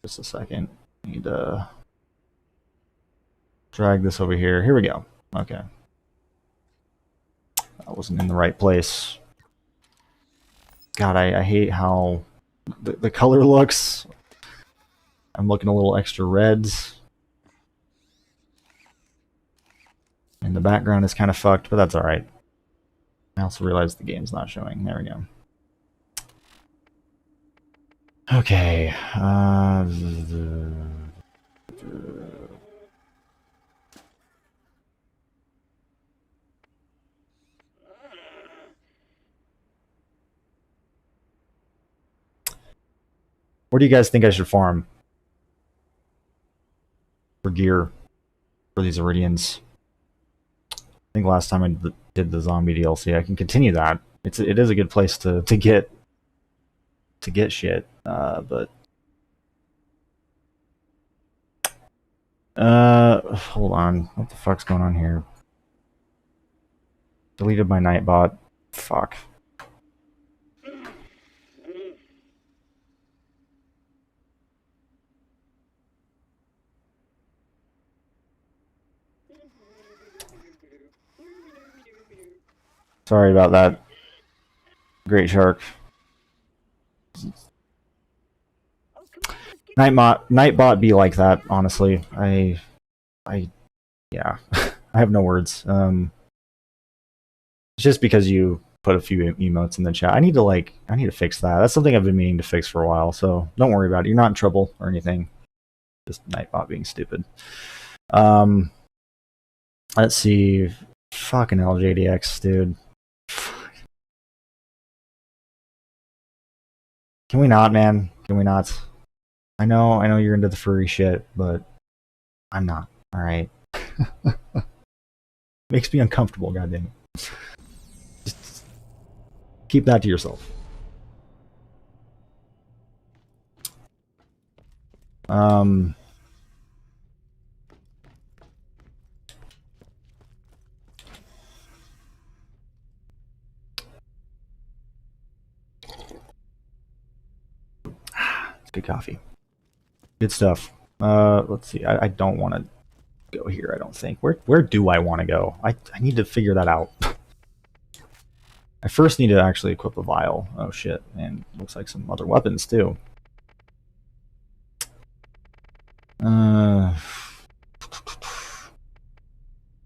Just a second. Need to drag this over here. Here we go. Okay. I wasn't in the right place. God, I hate how the color looks. I'm looking a little extra reds. And the background is kind of fucked, but that's alright. I also realized the game's not showing. There we go. Okay. Where do you guys think I should farm? For gear. For these Eridians. I think last time I did the zombie DLC, I can continue that. It is a good place to get shit, but hold on, what the fuck's going on here? Deleted my Nightbot. Fuck. Sorry about that. Great Shark. Nightbot be like that, honestly. Yeah. I have no words. Just because you put a few emotes in the chat. I need to fix that. That's something I've been meaning to fix for a while, so don't worry about it. You're not in trouble or anything. Just Nightbot being stupid. Let's see. Fucking LJDX, dude. Can we not, man? Can we not? I know you're into the furry shit, but I'm not. Alright. Makes me uncomfortable, goddamn. Just keep that to yourself. It's good coffee. Good stuff. Let's see. I don't want to go here, I don't think. Where do I want to go? I need to figure that out. I first need to actually equip a vial. Oh shit, and looks like some other weapons too.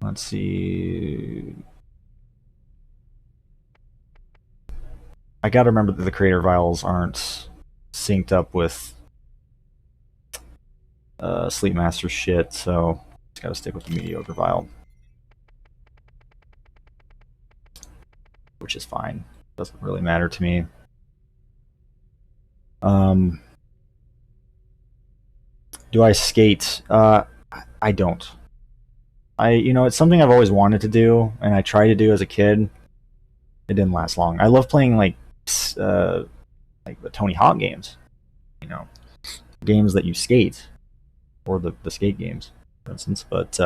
Let's see. I gotta remember that the creator vials aren't synced up with Sleep Master shit, so just gotta stick with the mediocre vial. Which is fine. Doesn't really matter to me. Do I skate? I don't. It's something I've always wanted to do, and I tried to do as a kid. It didn't last long. I love playing like the Tony Hawk games, games that you skate, or the skate games, for instance. But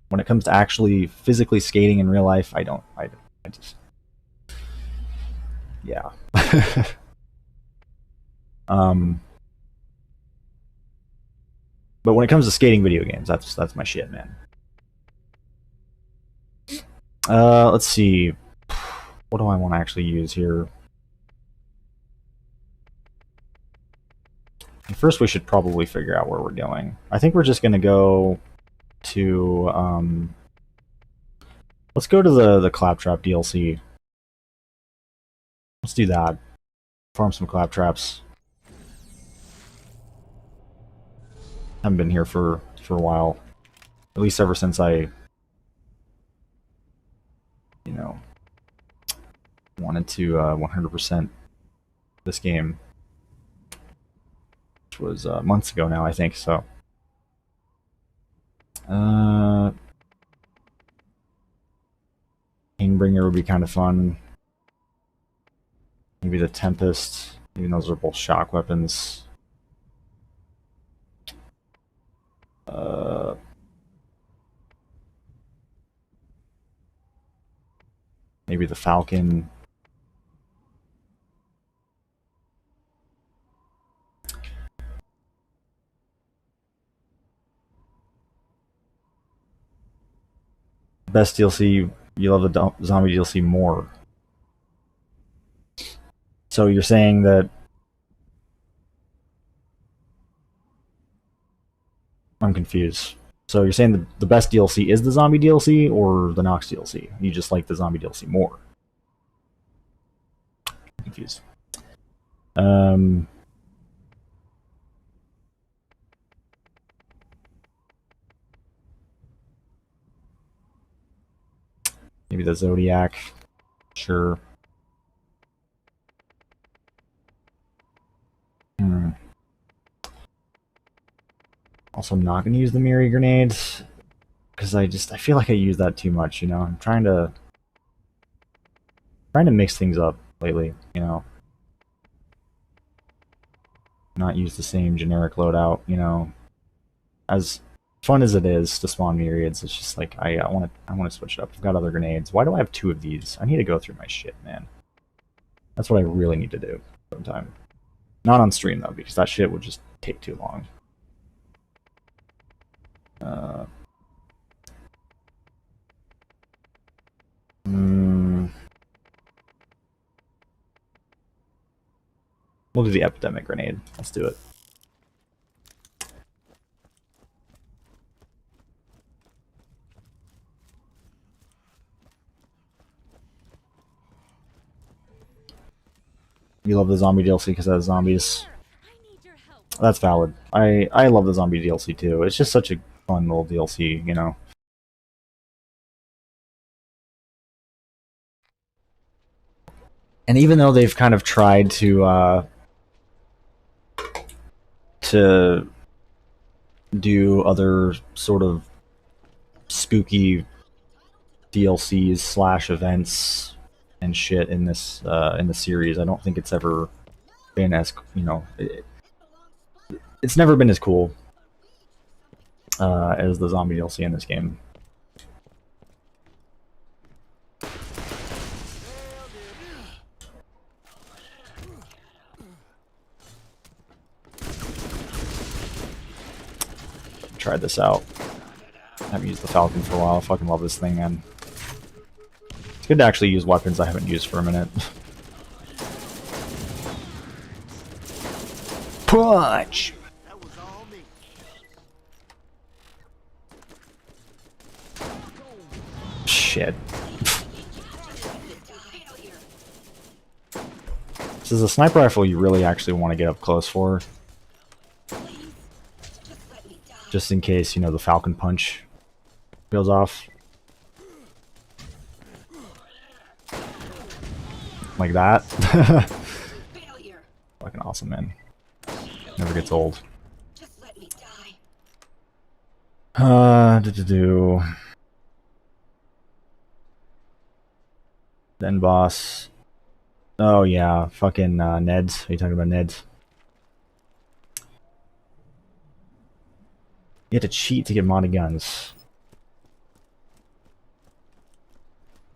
when it comes to actually physically skating in real life, I don't. I just, yeah. But when it comes to skating video games, that's my shit, man. Let's see. What do I want to actually use here? First, we should probably figure out where we're going. I think we're just going to go to... let's go to the Claptrap DLC. Let's do that. Farm some Claptraps. Haven't been here for a while. At least ever since I... wanted to 100% this game. Which was months ago now, I think, so... Painbringer would be kind of fun. Maybe the Tempest, even those are both shock weapons. Maybe the Falcon. Best DLC, you love the zombie DLC more. So you're saying that... I'm confused. So you're saying the best DLC is the zombie DLC or the Nox DLC? You just like the zombie DLC more? I'm confused. Maybe the Zodiac. Sure. Also, I'm not going to use the Miri grenades because I feel like I use that too much. You know, I'm trying to mix things up lately. You know, not use the same generic loadout. You know, as fun as it is to spawn myriads, it's just like I want to switch it up. I've got other grenades. Why do I have 2 of these? I need to go through my shit, man. That's what I really need to do sometime. Not on stream though, because that shit would just take too long. We'll do the epidemic grenade. Let's do it. You love the zombie DLC because it has zombies. That's valid. I love the zombie DLC too. It's just such a fun little DLC, you know. And even though they've kind of tried to do other sort of spooky DLCs slash events and shit in this in the series, I don't think it's ever been as, you know, it's never been as cool as the zombie DLC in this game. Tried this out. I haven't used the Falcon for a while. I fucking love this thing, man. It's good to actually use weapons I haven't used for a minute. Punch! Shit. This is a sniper rifle you really actually want to get up close for. Just in case, you know, the Falcon Punch goes off. Like that. Fucking awesome, man. Never gets old. Then boss. Oh yeah, fucking Neds. Are you talking about Neds? You have to cheat to get modded guns.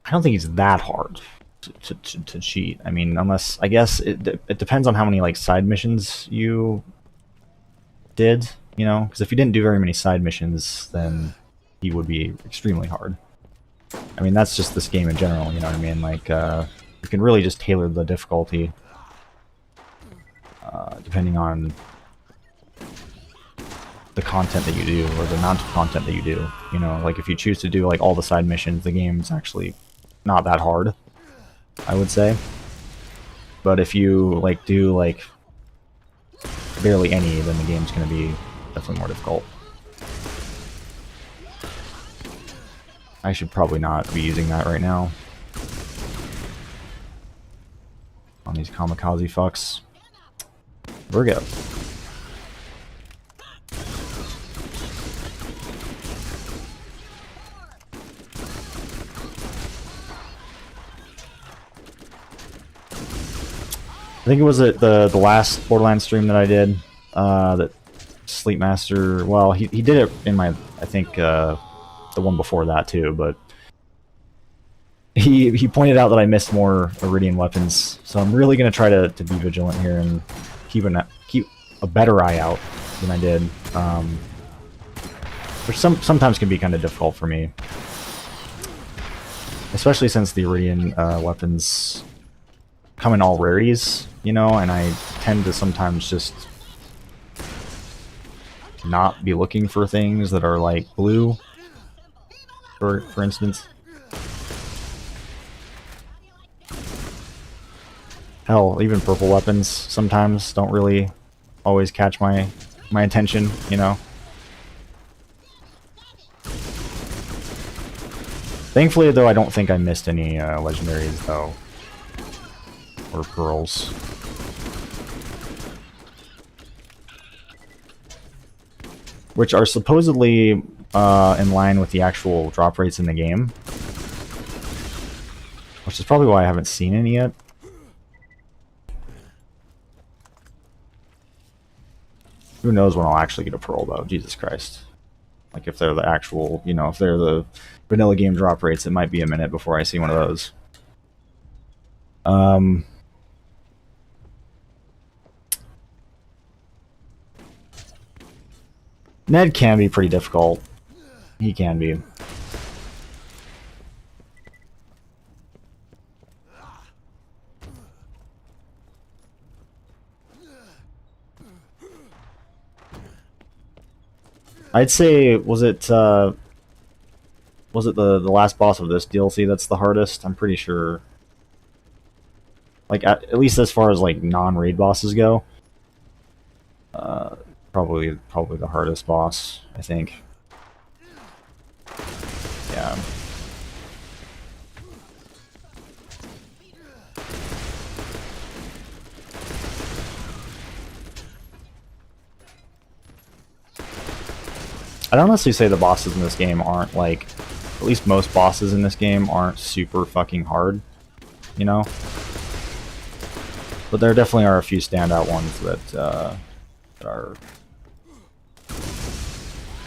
I don't think it's that hard to cheat. I mean, unless, I guess it depends on how many like side missions you did, you know? Because if you didn't do very many side missions, then he would be extremely hard. I mean, that's just this game in general, you know what I mean? Like, you can really just tailor the difficulty depending on the content that you do, or the amount of content that you do. You know, like if you choose to do like all the side missions, the game's actually not that hard, I would say. But if you like do like barely any, then the game's gonna be definitely more difficult. I should probably not be using that right now on these kamikaze fucks. Virgo. I think it was the last Borderlands stream that I did, that Sleepmaster, well, he did it in my, I think, the one before that too, but he pointed out that I missed more Eridian weapons, so I'm really going to try to be vigilant here and keep a better eye out than I did, which sometimes can be kind of difficult for me. Especially since the Eridian weapons come in all rarities, you know, and I tend to sometimes just not be looking for things that are like blue, for instance. Hell, even purple weapons sometimes don't really always catch my attention, you know. Thankfully, though, I don't think I missed any legendaries, though. Or pearls. Which are supposedly in line with the actual drop rates in the game. Which is probably why I haven't seen any yet. Who knows when I'll actually get a pearl, though. Jesus Christ. Like, if they're the actual, you know, if they're the vanilla game drop rates, it might be a minute before I see one of those. Ned can be pretty difficult. He can be. I'd say, was it the last boss of this DLC that's the hardest? I'm pretty sure. Like, at least as far as, like, non-raid bosses go. Probably the hardest boss, I think. Yeah. I'd honestly say the bosses in this game aren't, like, at least most bosses in this game aren't super fucking hard, you know? But there definitely are a few standout ones that are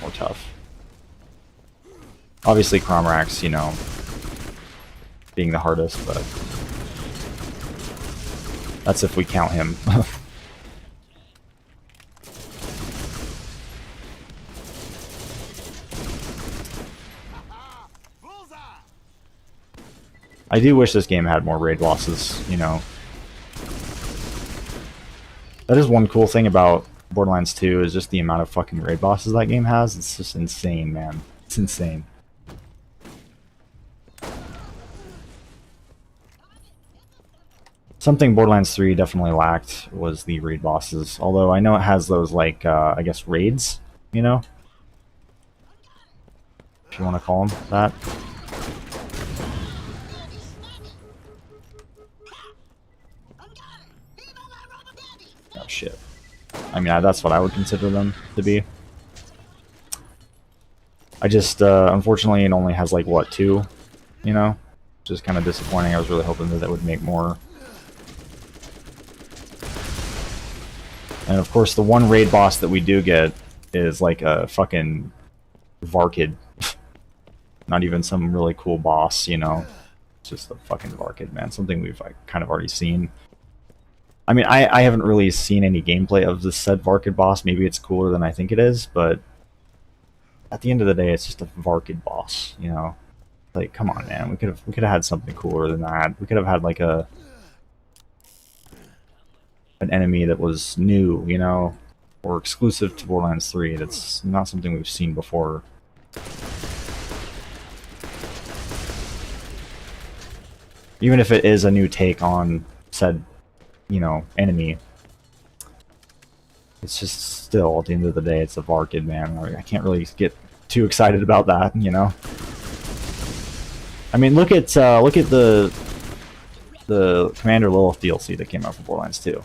more tough. Obviously Cromrax, you know, being the hardest, but that's if we count him. I do wish this game had more raid bosses, you know. That is one cool thing about Borderlands 2, is just the amount of fucking raid bosses that game has. It's just insane, man. It's insane. Something Borderlands 3 definitely lacked was the raid bosses. Although I know it has those, like, I guess raids, you know? If you want to call them that. Oh, shit. I mean, that's what I would consider them to be. I just, unfortunately, it only has, like, what, 2? You know? Which is kind of disappointing. I was really hoping that it would make more. And, of course, the one raid boss that we do get is, like, a fucking Varkid. Not even some really cool boss, you know? It's just a fucking Varkid, man. Something we've, like, kind of already seen. I mean, I haven't really seen any gameplay of this said Varkid boss. Maybe it's cooler than I think it is, but at the end of the day, it's just a Varkid boss, you know? Like, come on, man. We could have had something cooler than that. We could have had, like, an enemy that was new, you know? Or exclusive to Borderlands 3. That's not something we've seen before. Even if it is a new take on said, you know, enemy, it's just still, at the end of the day, it's a Varkid, man. I can't really get too excited about that, you know. I mean, look at the Commander Lilith DLC that came out for Borderlands 2.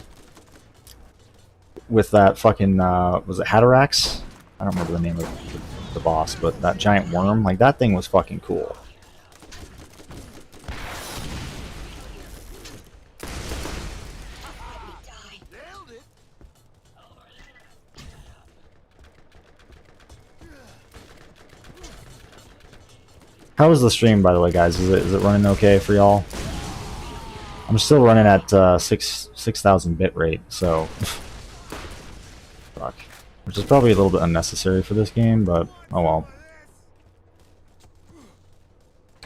With that fucking was it Hatterax? I don't remember the name of the boss, but that giant worm, like, that thing was fucking cool. How is the stream, by the way, guys? Is it running okay for y'all? I'm still running at 6,000 bit rate, so fuck. Which is probably a little bit unnecessary for this game, but oh well.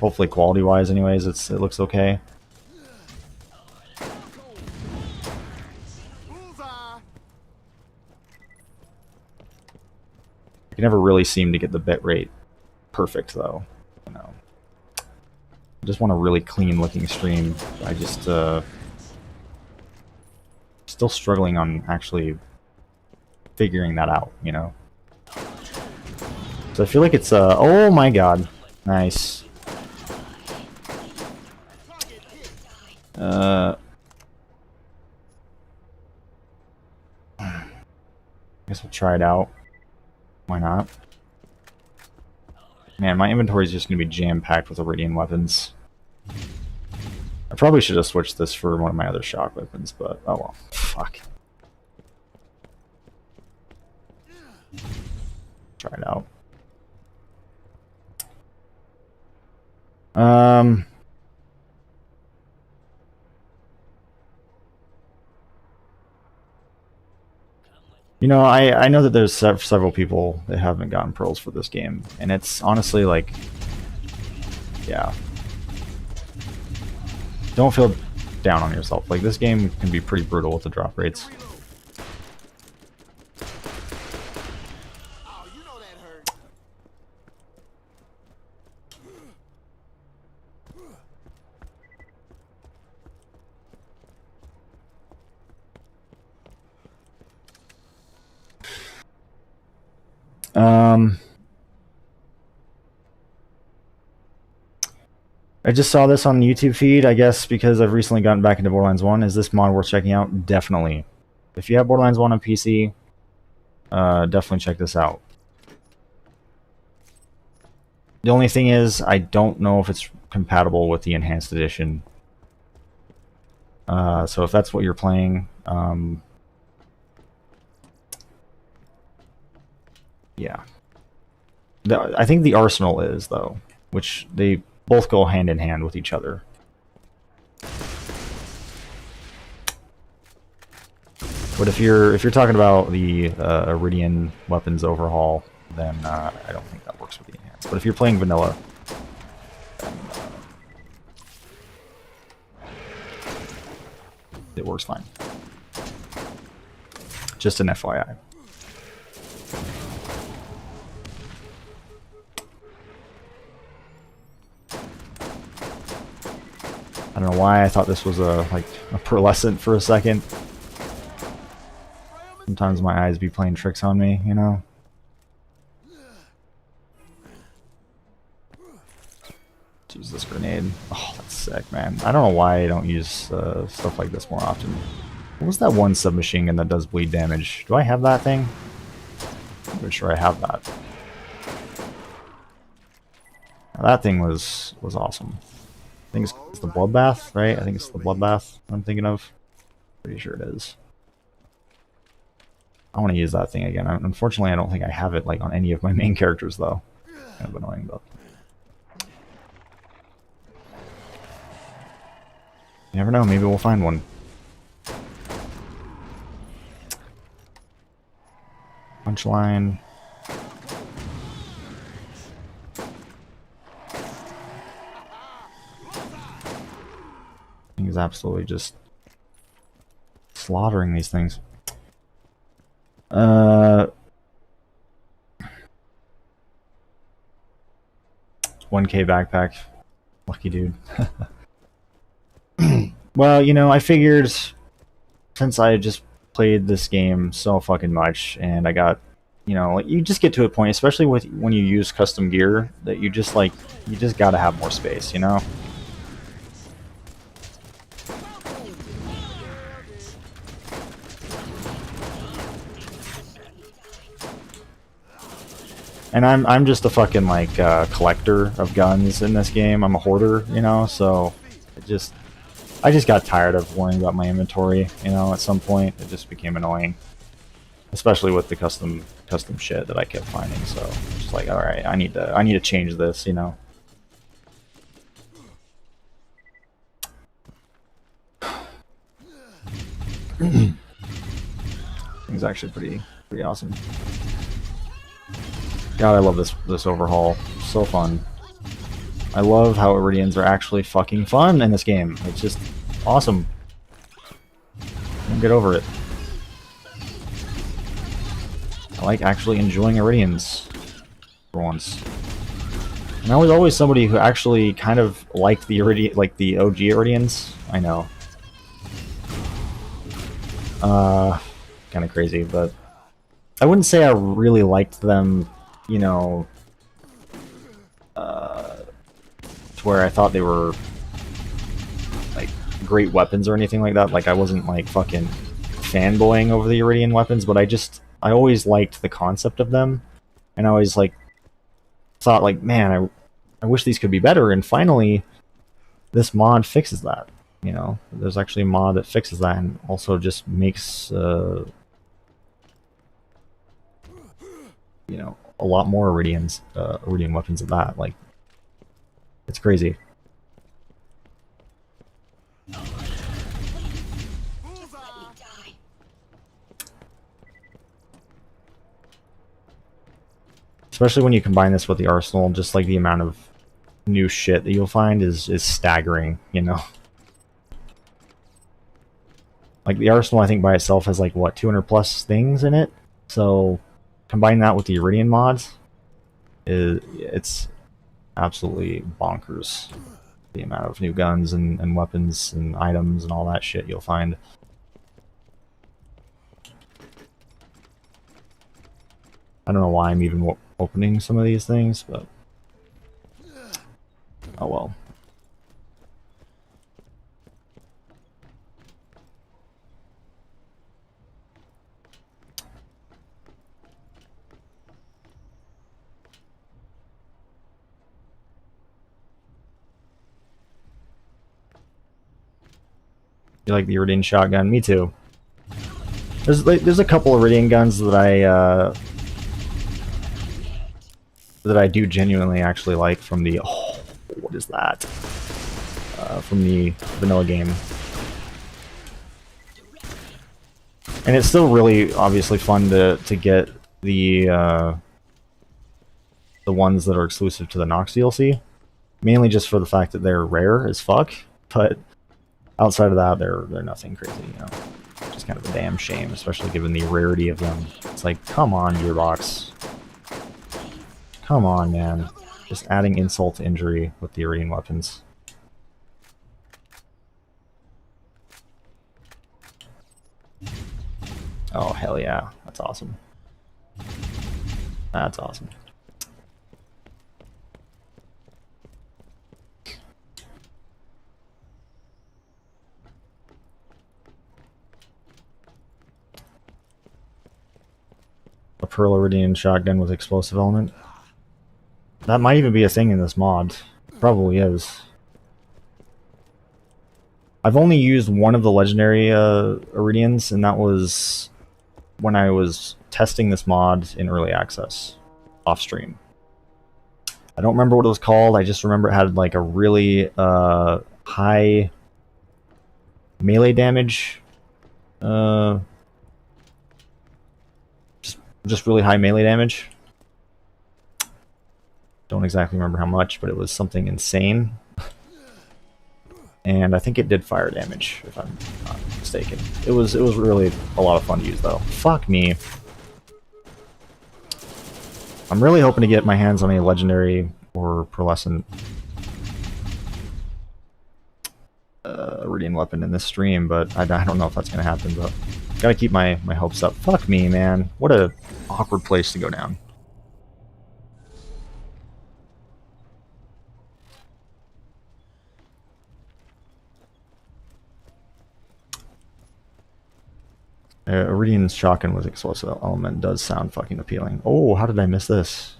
Hopefully quality-wise anyways, it looks okay. I can never really seem to get the bitrate perfect though. You know, I just want a really clean-looking stream. I just still struggling on actually figuring that out. You know, so I feel like it's oh my god, nice. I guess we'll try it out. Why not? Man, my inventory is just going to be jam-packed with Eridian weapons. I probably should have switched this for one of my other shock weapons, but oh well. Fuck. Try it out. You know, I know that there's several people that haven't gotten pearls for this game, and it's honestly like, yeah. Don't feel down on yourself. Like, this game can be pretty brutal with the drop rates. I just saw this on the YouTube feed, I guess because I've recently gotten back into Borderlands 1. Is this mod worth checking out? Definitely. If you have Borderlands 1 on PC, definitely check this out. The only thing is, I don't know if it's compatible with the Enhanced Edition. So if that's what you're playing, yeah. I think the Arsenal is, though, which they both go hand in hand with each other. But if you're talking about the Eridian Weapons Overhaul, then I don't think that works with the enhanced. But if you're playing vanilla, then, it works fine. Just an FYI. I don't know why I thought this was a pearlescent for a second. Sometimes my eyes be playing tricks on me, you know. Let's use this grenade. Oh, that's sick, man. I don't know why I don't use stuff like this more often. What was that one submachine gun that does bleed damage? Do I have that thing? I'm pretty sure I have that. Now, that thing was awesome. I think it's the Bloodbath, right? I think it's the Bloodbath I'm thinking of. Pretty sure it is. I want to use that thing again. Unfortunately, I don't think I have it like on any of my main characters, though. Kind of annoying, but you never know. Maybe we'll find one. Punchline. He's absolutely just slaughtering these things. 1K backpack. Lucky dude. Well, you know, I figured since I just played this game so fucking much and I got, you know, you just get to a point, especially with when you use custom gear, that you just gotta have more space, you know? And I'm just a fucking collector of guns in this game. I'm a hoarder, you know, so I just got tired of worrying about my inventory, you know, at some point. It just became annoying. Especially with the custom shit that I kept finding, so just like, alright, I need to change this, you know. Thing's actually pretty awesome. God, I love this overhaul. So fun. I love how Eridians are actually fucking fun in this game. It's just awesome. Don't get over it. I like actually enjoying Eridians for once. And I was always somebody who actually kind of liked the the OG Eridians. I know. Kind of crazy, but I wouldn't say I really liked them, you know, to where I thought they were like great weapons or anything like that. Like I wasn't like fucking fanboying over the Eridian weapons, but I always liked the concept of them, and I always like thought like, man, I wish these could be better, and finally this mod fixes that. You know, there's actually a mod that fixes that and also just makes you know, a lot more Eridian weapons of that. Like, it's crazy. Especially when you combine this with the arsenal, just like the amount of new shit that you'll find is staggering, you know. Like the arsenal, I think by itself has like what 200 plus things in it. So combine that with the Eridian mods, it's absolutely bonkers. The amount of new guns and weapons and items and all that shit you'll find. I don't know why I'm even opening some of these things, but oh well. You like the Eridian shotgun? Me too. There's a couple of Eridian guns that I do genuinely actually like from the what is that? From the vanilla game. And it's still really obviously fun to get the ones that are exclusive to the Nox DLC. Mainly just for the fact that they're rare as fuck, but outside of that, they're nothing crazy, you know. Just kind of a damn shame, especially given the rarity of them. It's like, come on, Gearbox. Come on, man. Just adding insult to injury with the Eridian weapons. Oh, hell yeah. That's awesome. That's awesome. A Pearl Eridian shotgun with explosive element. That might even be a thing in this mod. Probably is. I've only used one of the legendary Eridians, and that was when I was testing this mod in early access, off stream. I don't remember what it was called. I just remember it had like a really high melee damage. Just really high melee damage. Don't exactly remember how much, but it was something insane. And I think it did fire damage, if I'm not mistaken. It was really a lot of fun to use, though. Fuck me. I'm really hoping to get my hands on a legendary or pearlescent Eridian weapon in this stream, but I don't know if that's gonna happen. But gotta keep my hopes up. Fuck me, man. What a awkward place to go down. Eridian's shotgun with explosive element does sound fucking appealing. Oh, how did I miss this?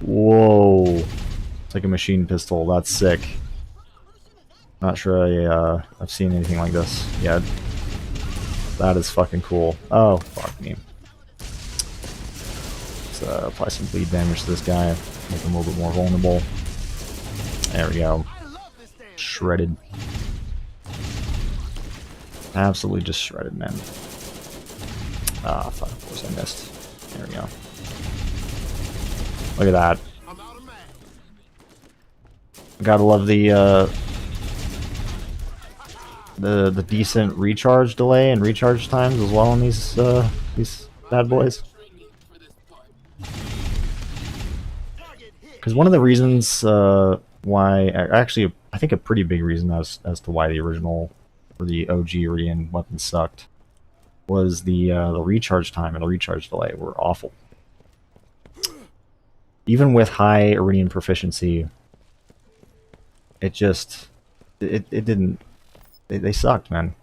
Whoa. It's like a machine pistol. That's sick. Not sure I've seen anything like this yet. That is fucking cool. Oh, fuck me. Let's apply some bleed damage to this guy. Make him a little bit more vulnerable. There we go. Shredded. Absolutely just shredded, man. Ah, fuck, of course I missed. There we go. Look at that. Gotta love the decent recharge delay and recharge times as well on these bad boys. Because one of the reasons why, actually, I think a pretty big reason as to why the original or the OG Eridian weapons sucked was the recharge time and the recharge delay were awful. Even with high Eridian proficiency, it just it didn't. They sucked, man.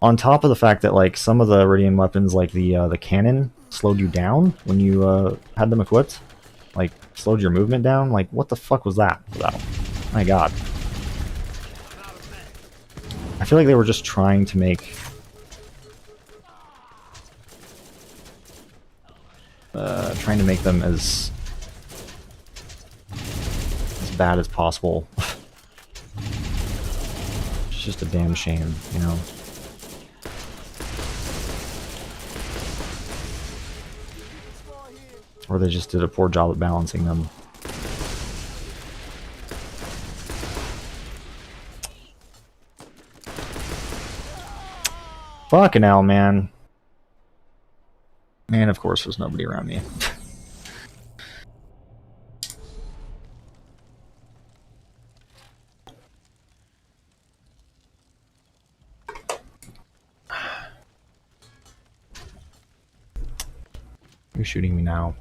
On top of the fact that like some of the Eridian weapons, like the cannon, slowed you down when you had them equipped, like slowed your movement down. Like what the fuck was that about? My God. I feel like they were just trying to make them as bad as possible. It's just a damn shame, you know. Or they just did a poor job at balancing them. Fucking hell, man. And of course there's nobody around me. You're shooting me now.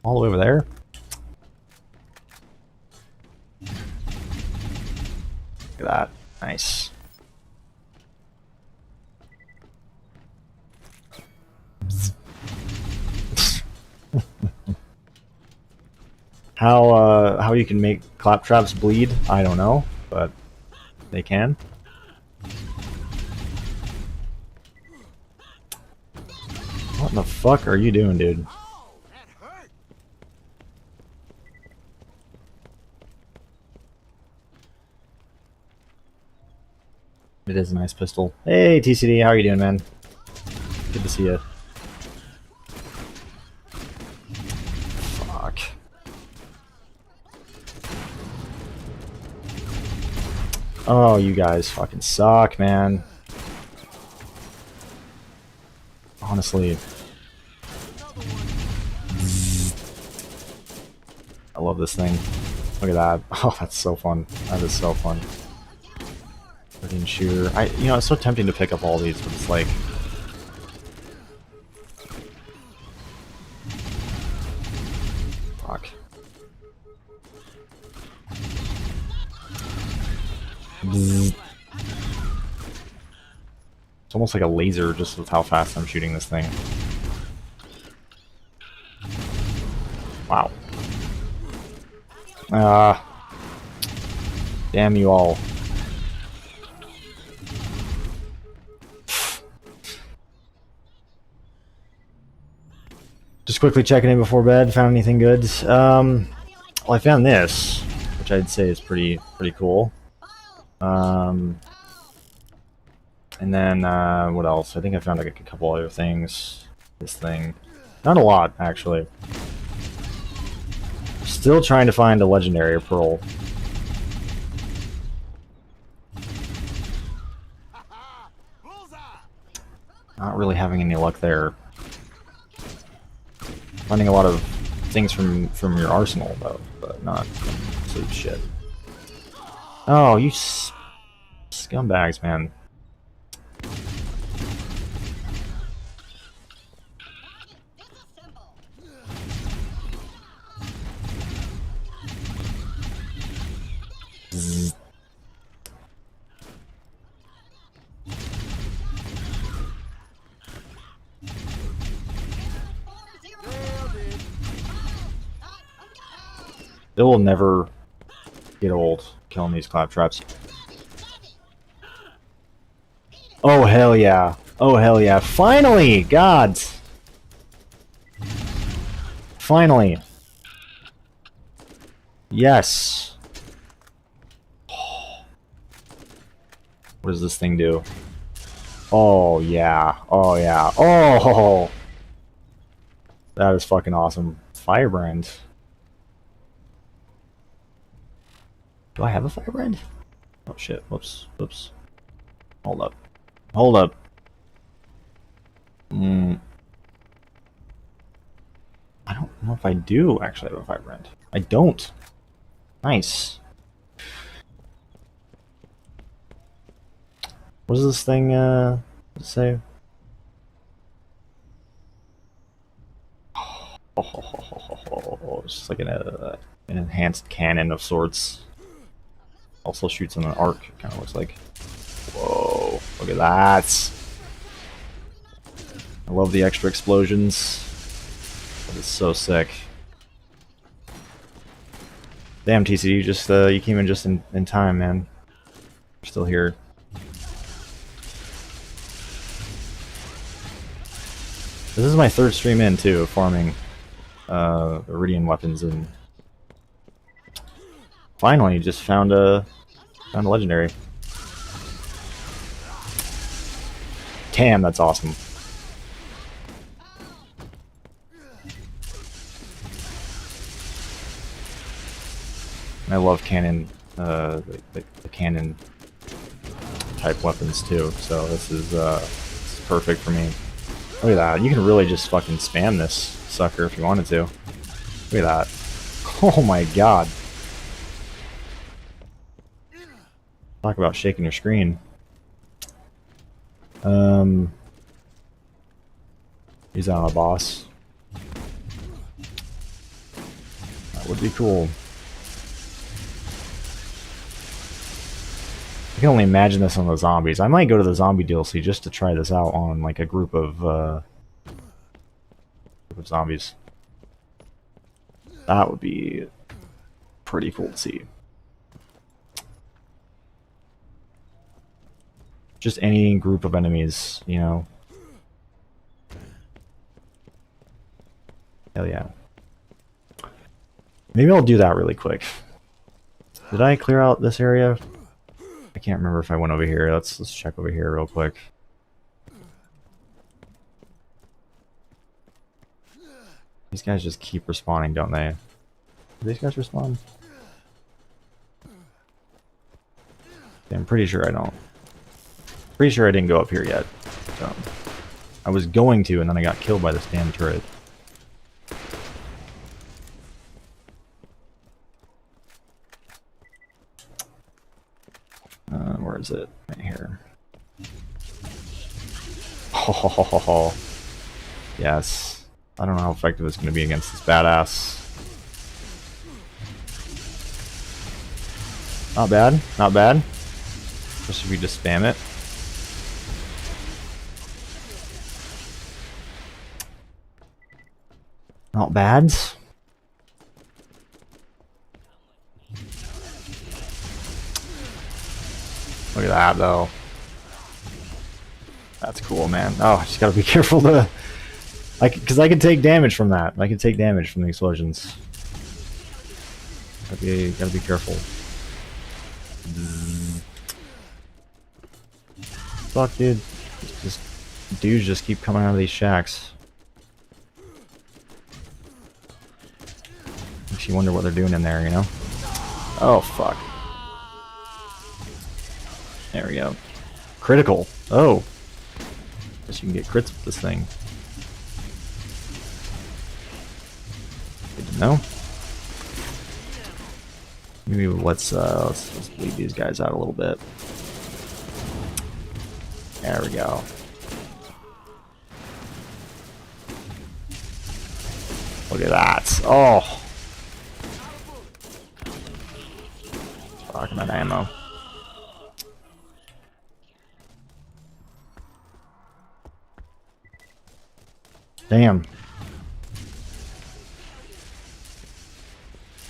All the way over there? Look at that. Nice. How you can make claptraps bleed, I don't know, but they can. What the fuck are you doing, dude? It is a nice pistol. Hey, TCD, how are you doing, man? Good to see you. Fuck. Oh, you guys fucking suck, man. Honestly. I love this thing. Look at that. Oh, that's so fun. That is so fun. Freaking shooter. You know, it's so tempting to pick up all these, but it's like... Fuck. Bzz. It's almost like a laser just with how fast I'm shooting this thing. Wow. Damn you all. Just quickly checking in before bed. Found anything good? Well, I found this, which I'd say is pretty cool. And then what else? I think I found like a couple other things. This thing, not a lot actually. Still trying to find a legendary pearl. Not really having any luck there. Finding a lot of things from your arsenal though, but not absolute shit. Oh, you scumbags, man. Zzz. It will never get old killing these claptraps. Oh hell yeah. Oh hell yeah. Finally! God! Finally! Yes! What does this thing do? Oh yeah. Oh yeah. Oh! That is fucking awesome. Firebrand. Do I have a firebrand? Oh shit. Whoops. Whoops. Hold up. Hold up. I don't know if I do actually have a firebrand. I don't. Nice. What does this thing say? Oh, it's just like an enhanced cannon of sorts. Also shoots in an arc, it kind of looks like. Whoa, look at that. I love the extra explosions. That is so sick. Damn, TC, you just you came in just in time, man. You're still here. This is my third stream in too, farming Eridian weapons, and finally just found a legendary. Damn, that's awesome. And I love cannon, the cannon type weapons too. So this is perfect for me. Look at that! You can really just fucking spam this sucker if you wanted to. Look at that! Oh my god! Talk about shaking your screen. He's not a boss. That would be cool. I can only imagine this on the zombies. I might go to the zombie DLC just to try this out on like a group of zombies. That would be pretty cool to see. Just any group of enemies, you know. Hell yeah. Maybe I'll do that really quick. Did I clear out this area? I can't remember if I went over here. Let's check over here real quick. These guys just keep respawning, don't they? Do these guys respawn? Yeah, I'm pretty sure I don't. Pretty sure I didn't go up here yet. So I was going to, and then I got killed by this damn turret. Where is it? Right here. Oh, yes. I don't know how effective it's going to be against this badass. Not bad. Not bad. Just if we just spam it. Not bad. Look at that, though. That's cool, man. Oh, I just gotta be careful to... because I can take damage from that. I can take damage from the explosions. Gotta be careful. Fuck, dude. Dudes just keep coming out of these shacks. Makes you wonder what they're doing in there, you know? Oh, fuck. There we go. Critical. Oh. Guess you can get crits with this thing. Good to know. Maybe let's leave these guys out a little bit. There we go. Look at that. Oh. Talking about ammo. Damn.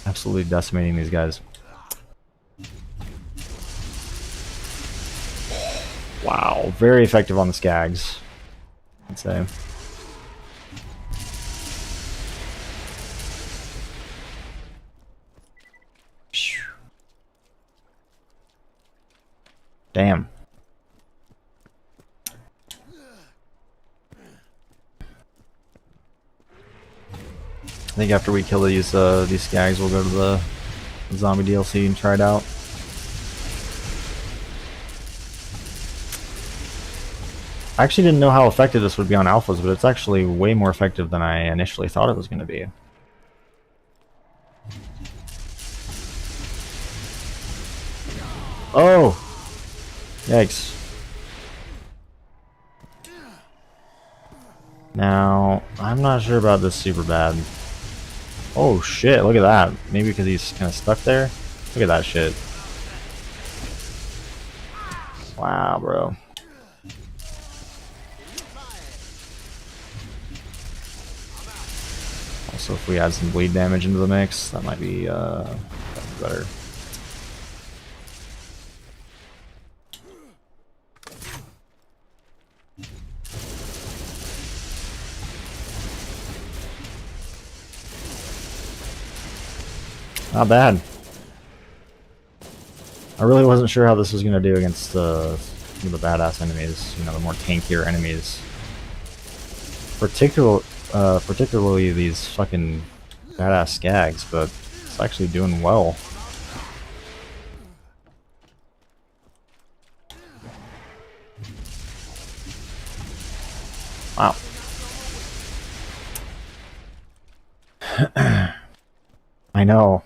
Absolutely decimating these guys. Wow, very effective on the skags, I'd say. Damn. think after we kill these skags, we'll go to the zombie DLC and try it out. I actually didn't know how effective this would be on alphas, but it's actually way more effective than I initially thought it was going to be. Oh! Yikes. Now, I'm not sure about this super bad. Oh shit, look at that. Maybe because he's kind of stuck there? Look at that shit. Wow, bro. Also, if we add some bleed damage into the mix, that might be better. Not bad. I really wasn't sure how this was going to do against some of the badass enemies, you know, the more tankier enemies. Particularly these fucking badass skags, but it's actually doing well. Wow. I know.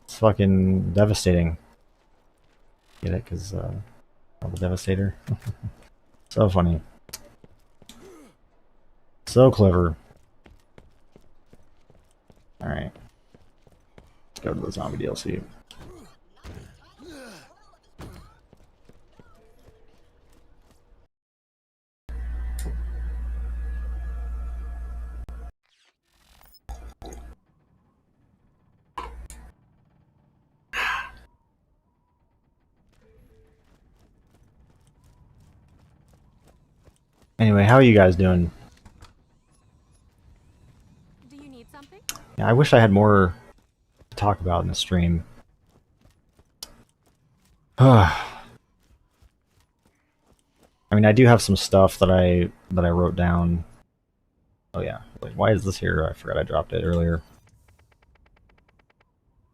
It's fucking devastating. Get it? Because, the Devastator. So funny. So clever. Alright. Let's go to the zombie DLC. Anyway, how are you guys doing? Do you need something? Yeah, I wish I had more to talk about in the stream. I mean, I do have some stuff that I wrote down. Oh yeah, like, why is this here? I forgot I dropped it earlier.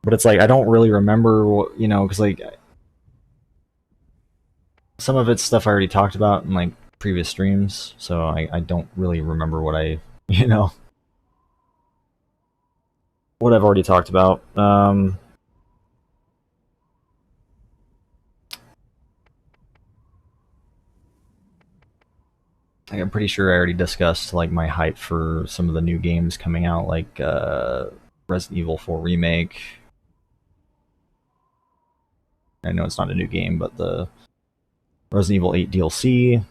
But it's like I don't really remember what, you know, because like some of it's stuff I already talked about in like previous streams, so I don't really remember what I, you know, what I've already talked about. Like, I'm pretty sure I already discussed like my hype for some of the new games coming out, like Resident Evil 4 Remake. I know it's not a new game, but the Resident Evil 8 DLC.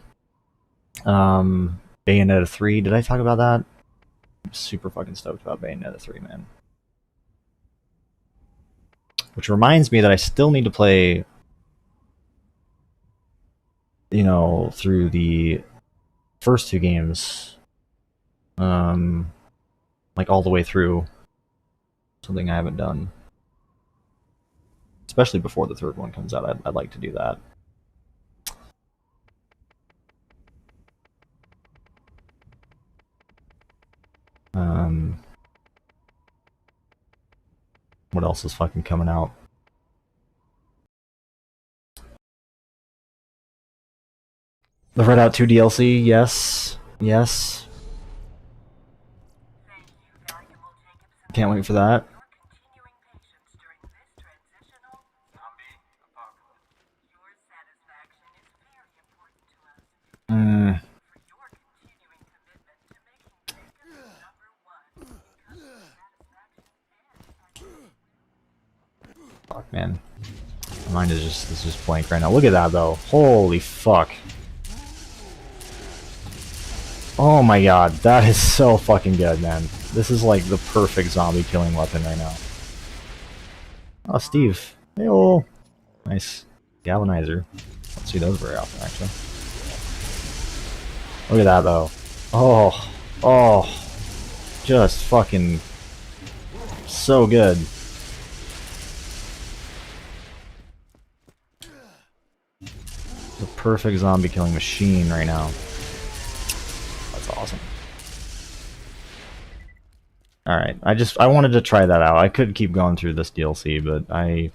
Bayonetta 3. Did I talk about that? I'm super fucking stoked about Bayonetta 3, man. Which reminds me that I still need to play, you know, through the first two games. Like all the way through. Something I haven't done. Especially before the third one comes out. I'd like to do that. What else is fucking coming out? The Redout 2 DLC, yes. Yes. Can't wait for that. Fuck, man. My mind is just blank right now. Look at that, though. Holy fuck. Oh my god, that is so fucking good, man. This is like the perfect zombie killing weapon right now. Oh, Steve. Hey-oh. Nice. Galvanizer. Don't see those very often, actually. Look at that, though. Oh. Oh. Just fucking so good. The perfect zombie killing machine right now. That's awesome. All right, I wanted to try that out. I could keep going through this DLC, but I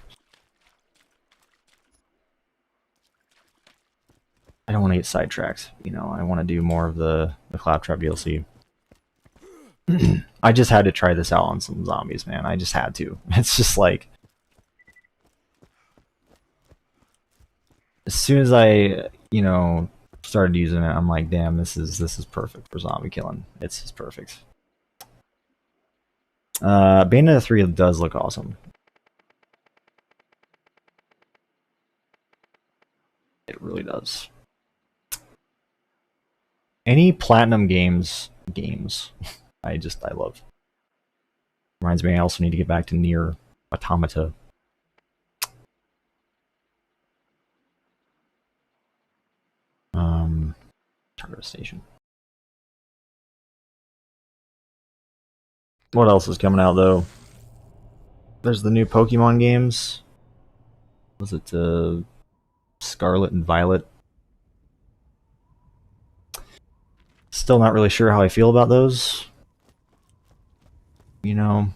don't want to get sidetracked. You know, I want to do more of the Claptrap DLC. I just had to try this out on some zombies, man. I just had to. It's just like, as soon as I, you know, started using it, I'm like, damn, this is perfect for zombie killing. It's just perfect. Bayonetta 3 does look awesome. It really does. Any Platinum games, I love. Reminds me, I also need to get back to Nier Automata. Target Station. What else is coming out though? There's the new Pokemon games. Was it Scarlet and Violet? Still not really sure how I feel about those. You know.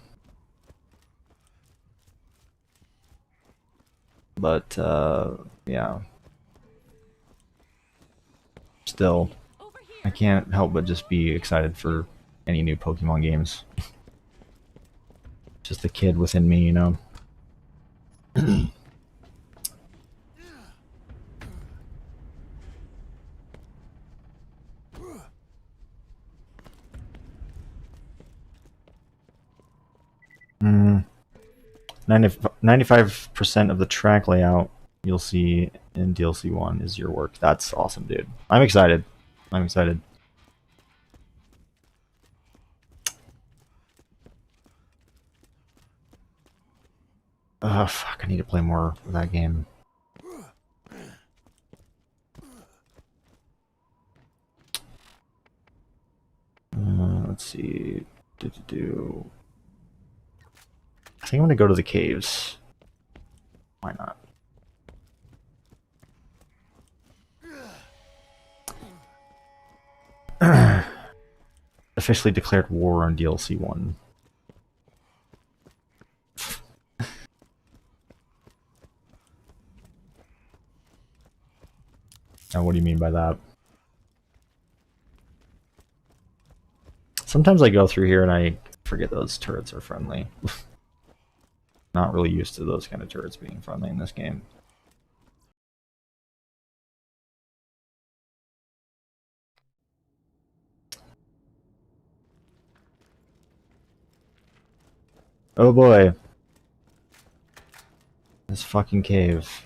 But yeah. Still, I can't help but just be excited for any new Pokemon games. Just a kid within me, you know. 95% of the track layout you'll see in DLC 1 is your work. That's awesome, dude. I'm excited. I'm excited. Fuck, I need to play more of that game. Let's see. I think I'm gonna go to the caves. Why not? Officially declared war on DLC 1. Now, what do you mean by that? Sometimes I go through here and I forget those turrets are friendly. Not really used to those kind of turrets being friendly in this game. Oh boy. This fucking cave.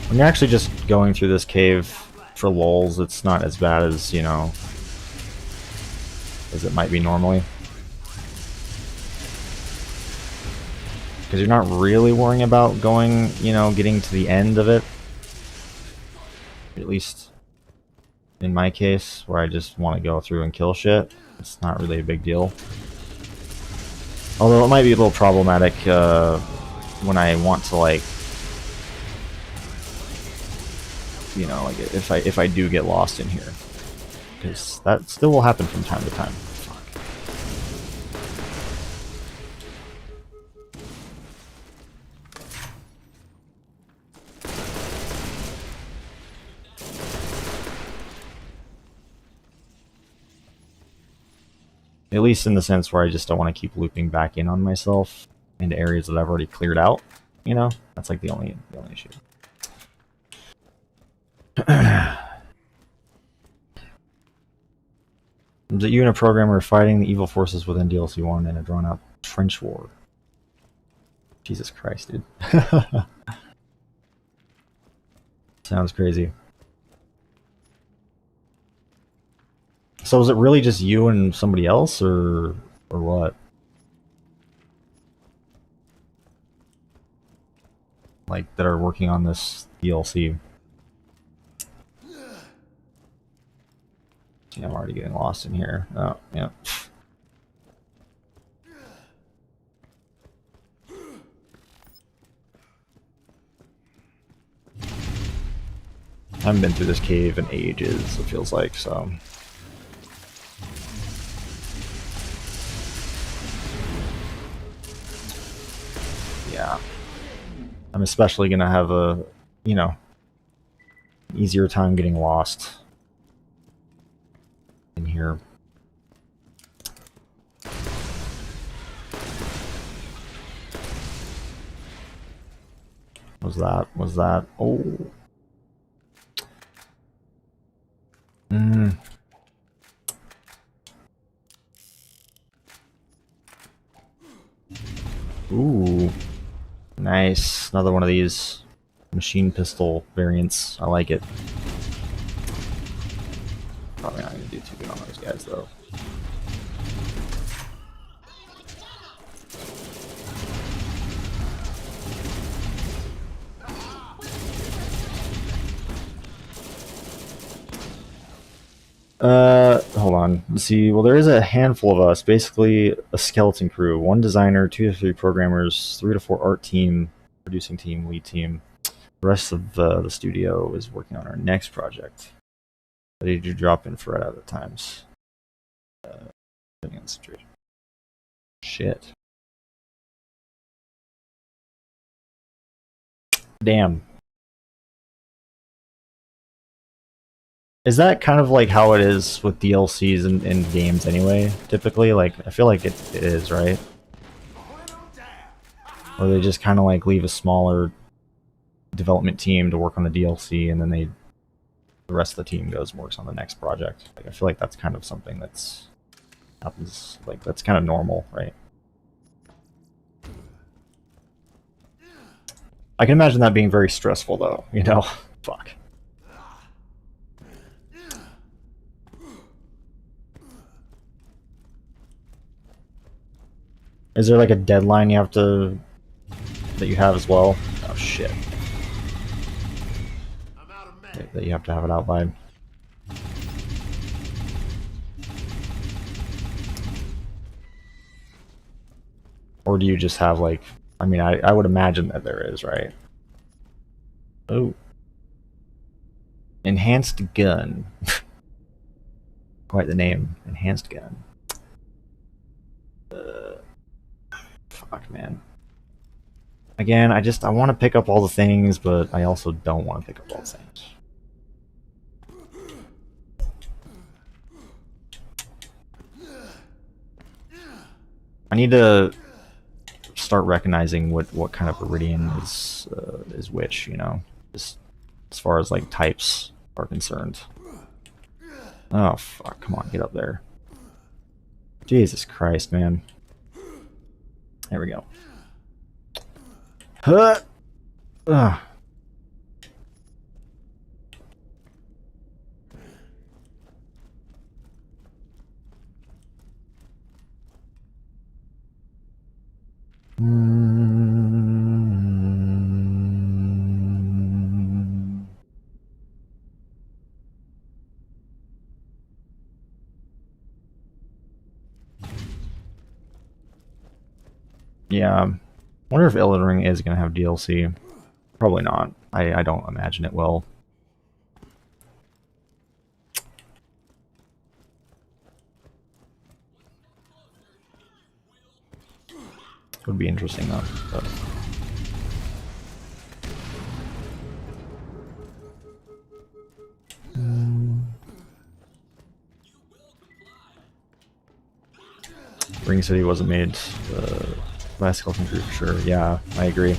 When you're actually just going through this cave for lulz, it's not as bad as, you know, as it might be normally. Because you're not really worrying about going, you know, getting to the end of it. At least in my case, where I just want to go through and kill shit. It's not really a big deal. Although it might be a little problematic when I want to, like, you know, like if I do get lost in here, because that still will happen from time to time. Fuck. At least in the sense where I just don't want to keep looping back in on myself into areas that I've already cleared out. You know, that's like the only issue. That you and a programmer are fighting the evil forces within DLC 1 in a drawn-out trench war. Jesus Christ, dude. Sounds crazy. So is it really just you and somebody else, or what? Like, that are working on this DLC? Yeah, I'm already getting lost in here. Oh, yeah. I haven't been through this cave in ages, it feels like, so... Yeah. I'm especially gonna have a, you know, easier time getting lost in here. Was that? Oh. Ooh. Nice. Another one of these machine pistol variants. I like it. Probably not gonna do too good on those guys though. Hold on. Let's see. Well, there is a handful of us. Basically, a skeleton crew. 1 designer, 2 to 3 programmers, 3 to 4 art team, producing team, lead team. The rest of the studio is working on our next project. Ready to drop in for right out of times. Depending on the situation. Shit. Damn. Is that kind of like how it is with DLCs in games anyway, typically? Like, I feel like it is, right? Or they just kind of like leave a smaller development team to work on the DLC, and then the rest of the team goes and works on the next project. Like, I feel like that's kind of something that's happens, like, that's kind of normal, right? I can imagine that being very stressful, though, you know? Fuck. Is there like a deadline you have to... that you have as well? Oh shit. That you have to have it out by. Or do you just have like... I mean, I would imagine that there is, right? Oh. Enhanced gun. Quite the name. Enhanced gun. Fuck, man. Again, I want to pick up all the things, but I also don't want to pick up all the things. I need to start recognizing what kind of Eridian is which, you know, just as far as like types are concerned. Oh fuck! Come on, get up there. Jesus Christ, man. There we go. Huh. Ugh. Yeah. Wonder if Elden Ring is going to have DLC. Probably not. I don't imagine it will. Would be interesting though. But... Ring City wasn't made last skeleton crew for sure. Yeah, I agree.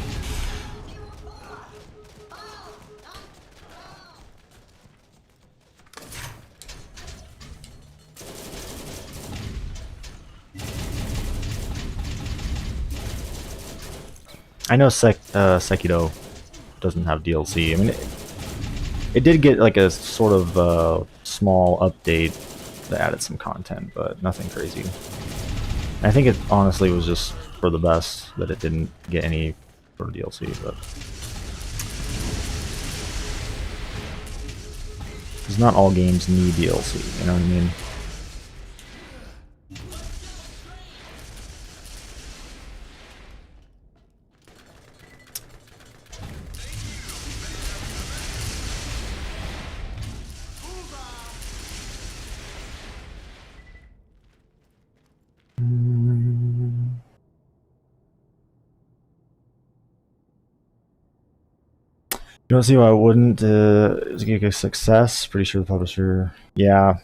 I know Sekiro doesn't have DLC. I mean, it did get like a sort of small update that added some content, but nothing crazy. I think it honestly was just for the best that it didn't get any sort of DLC, but... because not all games need DLC, you know what I mean? You don't see why I wouldn't. It's a success. Pretty sure the publisher. Yeah.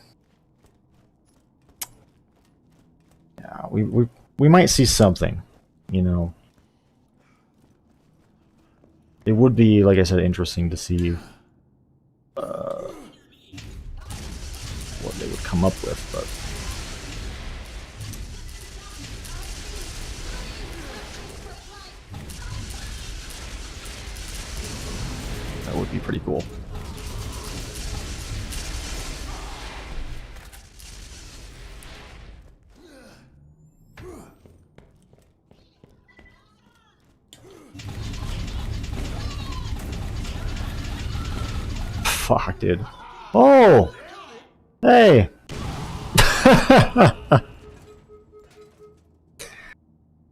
Yeah. We might see something. You know. It would be, like I said, interesting to see what they would come up with, but. That would be pretty cool. Fuck, dude. Oh! Hey!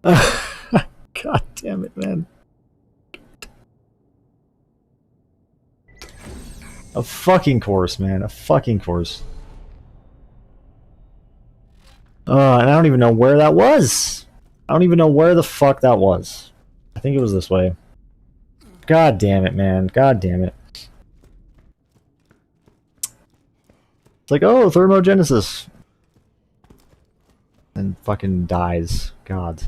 God damn it, man. A fucking course, man. A fucking course. And I don't even know where that was. I don't even know where the fuck that was. I think it was this way. God damn it, man. God damn it. It's like, oh, thermogenesis. And fucking dies. God.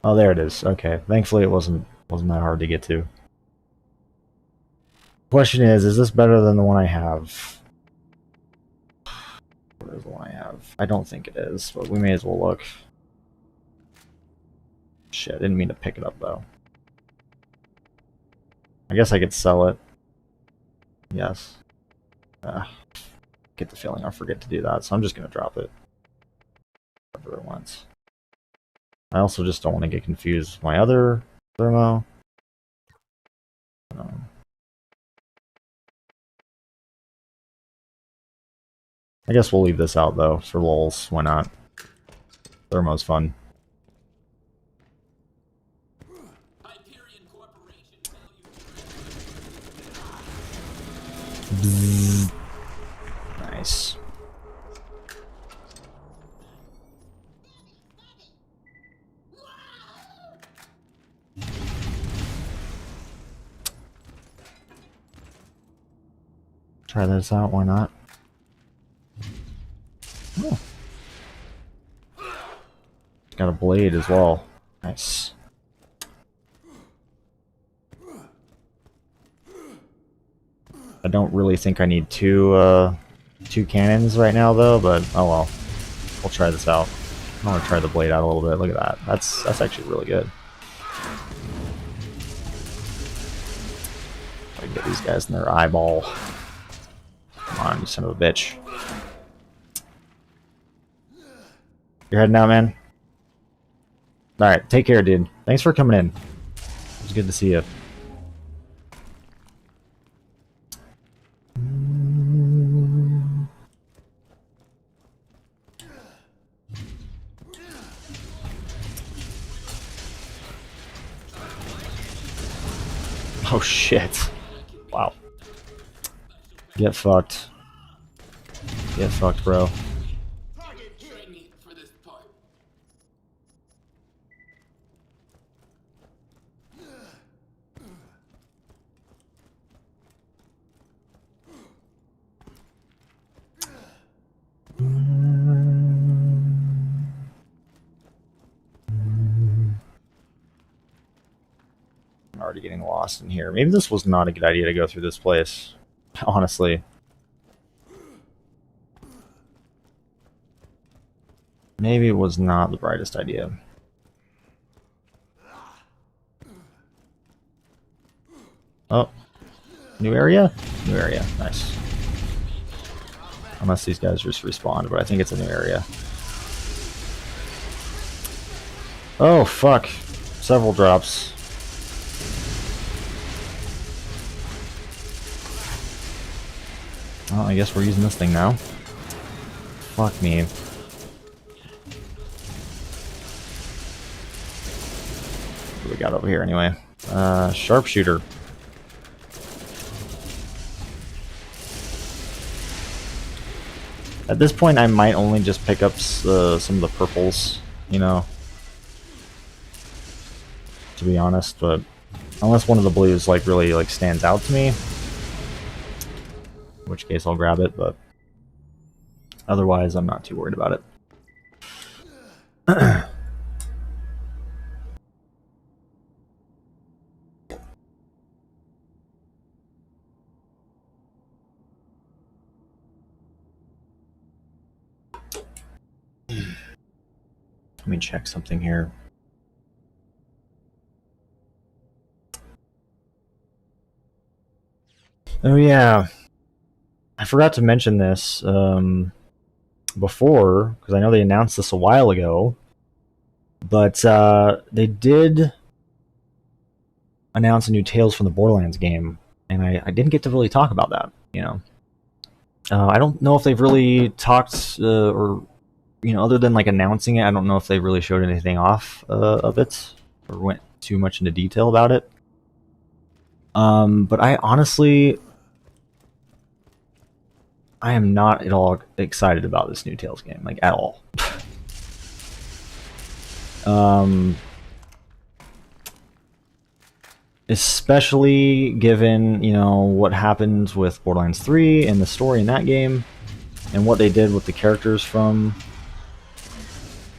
Oh, there it is. Okay. Thankfully it wasn't that hard to get to. Question is this better than the one I have? What is the one I have? I don't think it is, but we may as well look. Shit, I didn't mean to pick it up though. I guess I could sell it. Yes. Get the feeling I'll forget to do that, so I'm just gonna drop it. Wherever it went. I also just don't want to get confused with my other thermo. I guess we'll leave this out though, for lulz. Why not? Thermo's fun. Bzzz. Nice. Try this out, why not? Oh. Got a blade as well. Nice. I don't really think I need two cannons right now though, but oh well. We'll try this out. I want to try the blade out a little bit. Look at that. That's actually really good. I can get these guys in their eyeball. Come on, you son of a bitch. You're heading out, man? Alright, take care, dude. Thanks for coming in. It was good to see you. Oh shit. Wow. Get fucked. Get fucked, bro. I'm already getting lost in here. Maybe this was not a good idea to go through this place. Honestly. Maybe it was not the brightest idea. Oh. New area? New area. Nice. Unless these guys just respawned, but I think it's a new area. Oh, fuck. Several drops. Well, I guess we're using this thing now. Fuck me. What do we got over here anyway? Sharpshooter. At this point, I might only just pick up some of the purples, you know. to be honest, but unless one of the blues like really like stands out to me, in which case I'll grab it, but otherwise I'm not too worried about it. Let me check something here. Oh yeah, I forgot to mention this before, because I know they announced this a while ago, but they did announce a new Tales from the Borderlands game, and I didn't get to really talk about that, you know. I don't know if they've really talked, or, you know, other than like announcing it, I don't know if they really showed anything off of it, or went too much into detail about it. But I honestly, I am not at all excited about this new Tales game, like at all. Especially given, you know, what happened with Borderlands 3 and the story in that game, and what they did with the characters from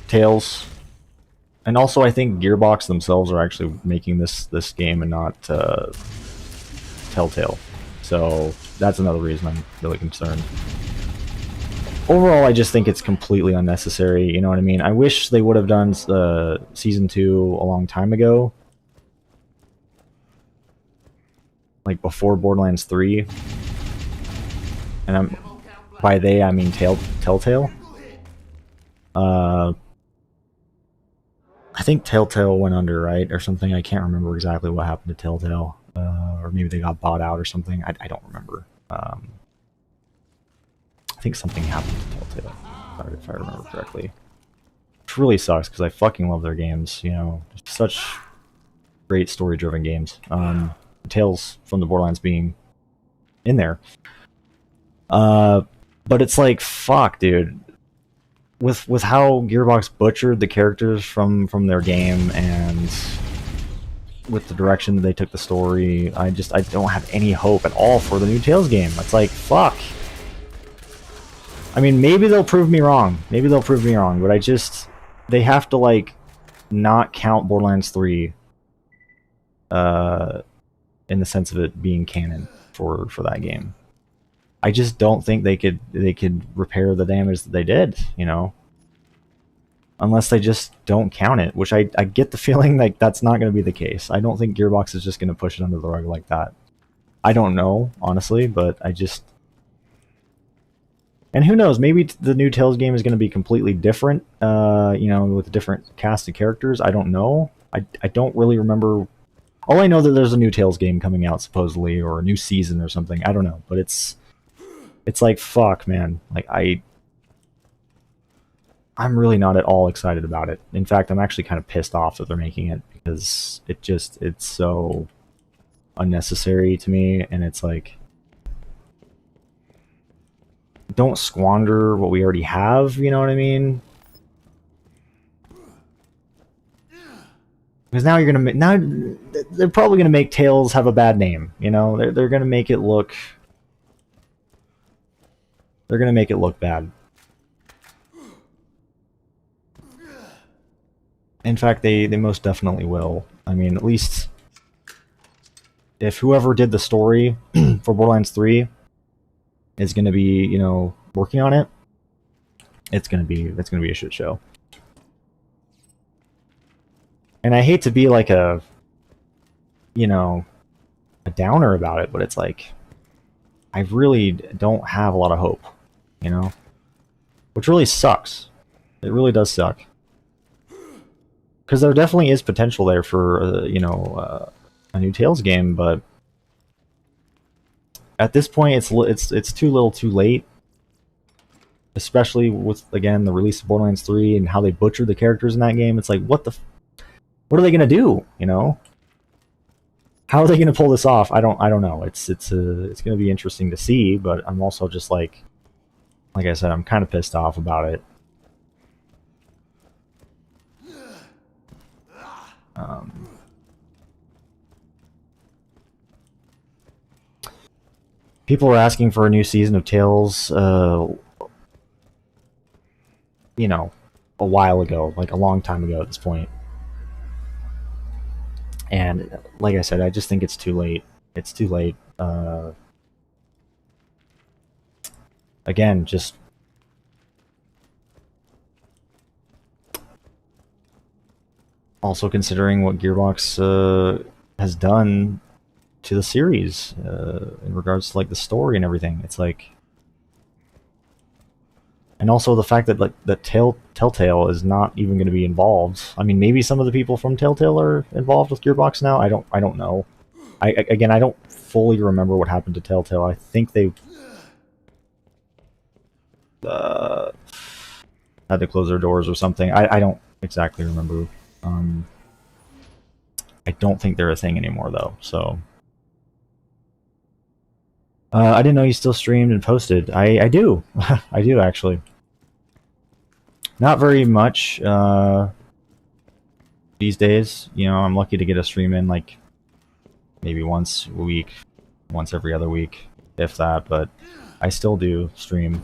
Tales. And also, I think Gearbox themselves are actually making this game and not Telltale. So that's another reason I'm really concerned. Overall, I just think it's completely unnecessary, you know what I mean? I wish they would have done Season 2 a long time ago. Like before Borderlands 3. And by they, I mean Telltale. I think Telltale went under, right? Or something. I can't remember exactly what happened to Telltale. Or maybe they got bought out or something. I don't remember. I think something happened to Telltale, if I remember correctly. Which really sucks, because I fucking love their games, you know. Such great story-driven games. Tales from the Borderlands being in there. But it's like, fuck, dude. With how Gearbox butchered the characters from their game, and with the direction that they took the story, I don't have any hope at all for the new Tales game. It's like, fuck. I mean, maybe they'll prove me wrong. Maybe they'll prove me wrong, but they have to, like, not count Borderlands 3 in the sense of it being canon for that game. I just don't think they could repair the damage that they did, you know, unless they just don't count it, which I get the feeling like that's not going to be the case. I don't think Gearbox is just going to push it under the rug like that. I don't know, honestly, but and who knows, maybe the new Tales game is going to be completely different, you know, with a different cast of characters. I don't know. I don't really remember. All I know that there's a new Tales game coming out, supposedly, or a new season or something. I don't know, but it's like, fuck, man. Like, I'm really not at all excited about it. In fact, I'm actually kind of pissed off that they're making it, because it's so unnecessary to me, and it's like, don't squander what we already have, you know what I mean? Because now they're probably gonna make Tales have a bad name, you know? They're gonna make it look bad. In fact, they most definitely will. I mean, at least if whoever did the story for Borderlands 3 is going to be, you know, working on it, it's going to be a shit show. And I hate to be like a downer about it, but it's like, I really don't have a lot of hope, you know? Which really sucks. It really does suck. Because there definitely is potential there for, you know, a new Tales game, but at this point, it's too little, too late. Especially with, again, the release of Borderlands 3 and how they butchered the characters in that game. It's like, what are they gonna do? You know, how are they gonna pull this off? I don't know. It's gonna be interesting to see, but I'm also just like I said, I'm kind of pissed off about it. People were asking for a new season of Tales, you know, a while ago, like a long time ago at this point. And like I said, I just think it's too late. It's too late. Again, just also considering what Gearbox has done to the series in regards to like the story and everything. It's like, and also the fact that like that Telltale is not even going to be involved. I mean, maybe some of the people from Telltale are involved with Gearbox now. I don't know. Again, I don't fully remember what happened to Telltale. I think they had to close their doors or something. I don't exactly remember. I don't think they're a thing anymore though. So I didn't know you still streamed and posted. I do. I do actually. Not very much these days. You know, I'm lucky to get a stream in like maybe once a week, once every other week, if that, but I still do stream.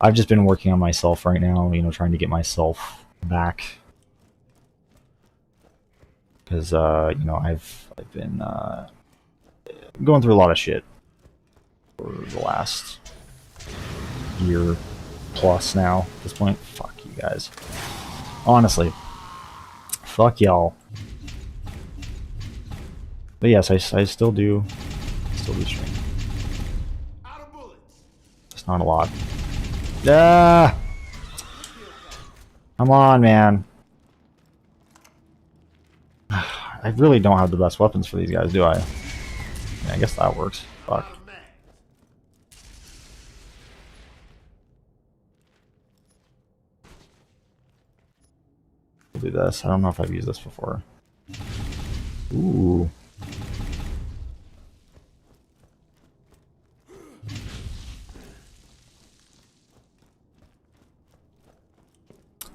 I've just been working on myself right now, you know, trying to get myself back. Because, you know, I've been going through a lot of shit for the last year plus now at this point. Fuck you guys. Honestly. Fuck y'all. But yes, I still do stream. It's not a lot. Ah! Come on, man. I really don't have the best weapons for these guys, do I? Yeah, I guess that works. Fuck. We'll do this. I don't know if I've used this before. Ooh.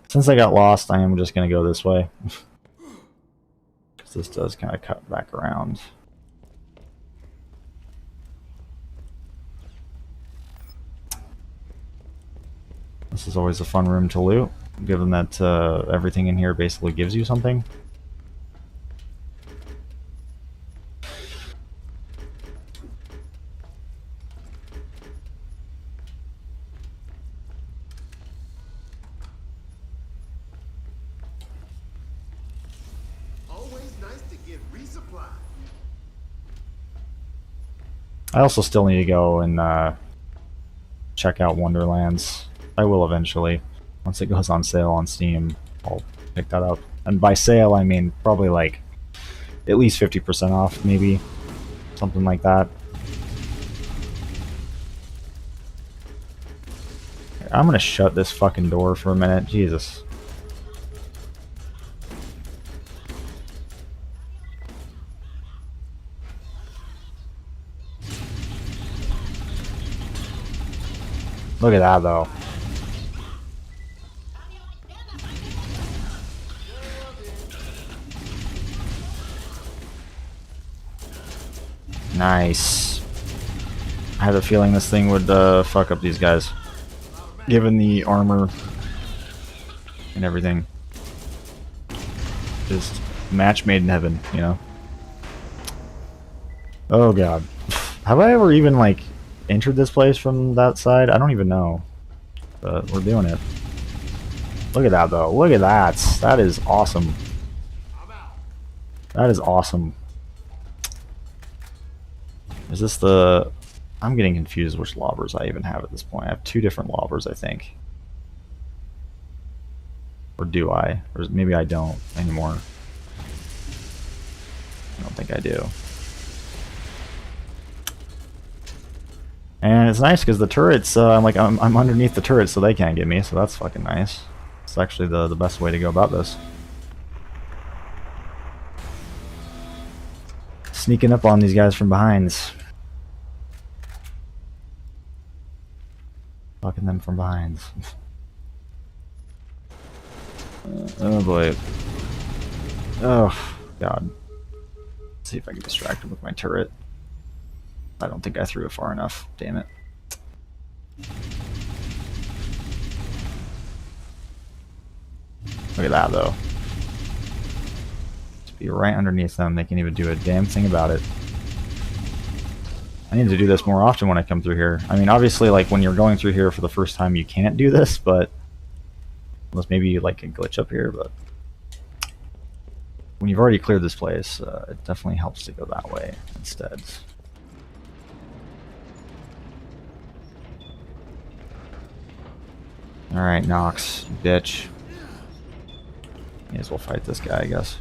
Since I got lost, I am just going to go this way. Because this does kind of cut back around. This is always a fun room to loot, given that everything in here basically gives you something. I also still need to go and check out Wonderlands. I will eventually. Once it goes on sale on Steam, I'll pick that up. And by sale, I mean probably like at least 50% off, maybe. Something like that. I'm gonna shut this fucking door for a minute. Jesus. Look at that, though. Nice. I had a feeling this thing would fuck up these guys. Given the armor and everything. Just match made in heaven, you know? Oh god. Have I ever even, like, entered this place from that side? I don't even know. But we're doing it. Look at that, though. Look at that. That is awesome. That is awesome. Is this the... I'm getting confused which lobbers I even have at this point. I have two different lobbers, I think. Or do I? Or maybe I don't anymore. I don't think I do. And it's nice because the turrets, I'm underneath the turrets so they can't get me, so that's fucking nice. It's actually the best way to go about this. Sneaking up on these guys from behind. Fucking them from behind. Oh boy. Oh, god. Let's see if I can distract him with my turret. I don't think I threw it far enough. Damn it. Look at that, though. Just be right underneath them. They can't even do a damn thing about it. I need to do this more often when I come through here. I mean, obviously, like, when you're going through here for the first time, you can't do this, but... Unless maybe, like, a glitch up here, but... When you've already cleared this place, it definitely helps to go that way instead. Alright, Nox, bitch. May as well fight this guy, I guess.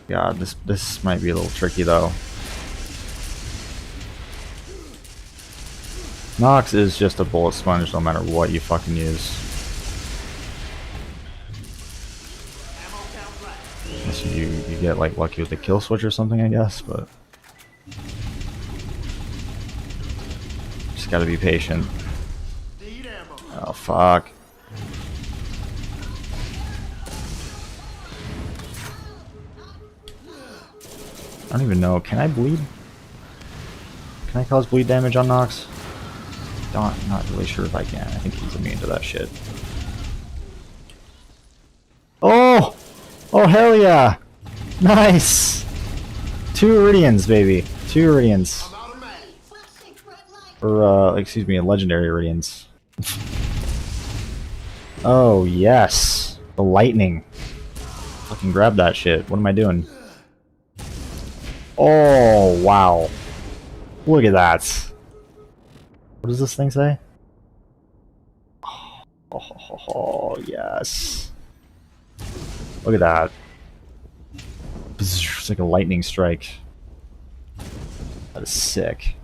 God, this might be a little tricky though. Nox is just a bullet sponge no matter what you fucking use. Unless you get like lucky with the kill switch or something, I guess, but just gotta be patient. Oh fuck. I don't even know. Can I bleed? Can I cause bleed damage on Nox? Not really sure if I can. I think he's immune to that shit. Oh! Oh, hell yeah! Nice! 2 Eridians, baby. 2 Eridians. Or, excuse me, legendary Eridians. Oh, yes. The lightning. Fucking grab that shit. What am I doing? Oh, wow. Look at that. What does this thing say? Oh, yes. Look at that. It's like a lightning strike. That is sick.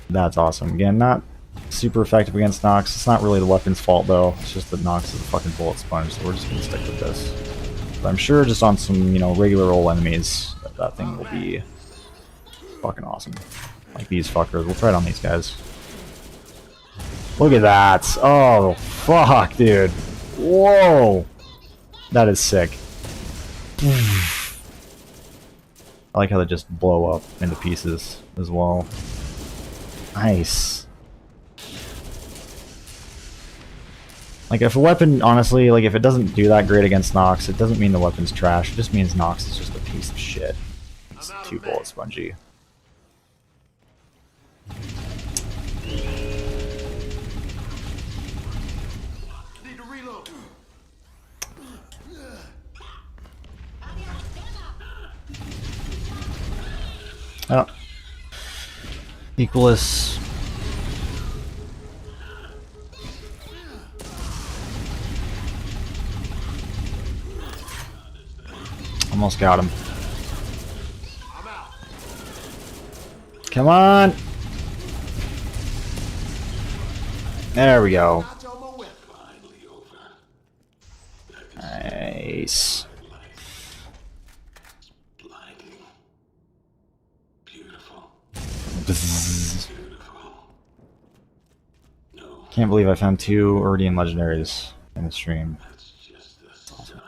That's awesome. Again, not super effective against Nox. It's not really the weapon's fault, though. It's just that Nox is a fucking bullet sponge, so we're just gonna stick with this. But I'm sure just on some, you know, regular old enemies, that thing will be fucking awesome. Like these fuckers. We'll try it on these guys. Look at that. Oh, fuck, dude. Whoa. That is sick. I like how they just blow up into pieces as well. Nice. Like, if a weapon, honestly, like, if it doesn't do that great against Nox, it doesn't mean the weapon's trash. It just means Nox is just a piece of shit. It's too bullet spongy. Oh. Equalus. Almost got him. Come on. There we go. Nice. Can't believe I found 2 Eridian legendaries in the stream. Awesome.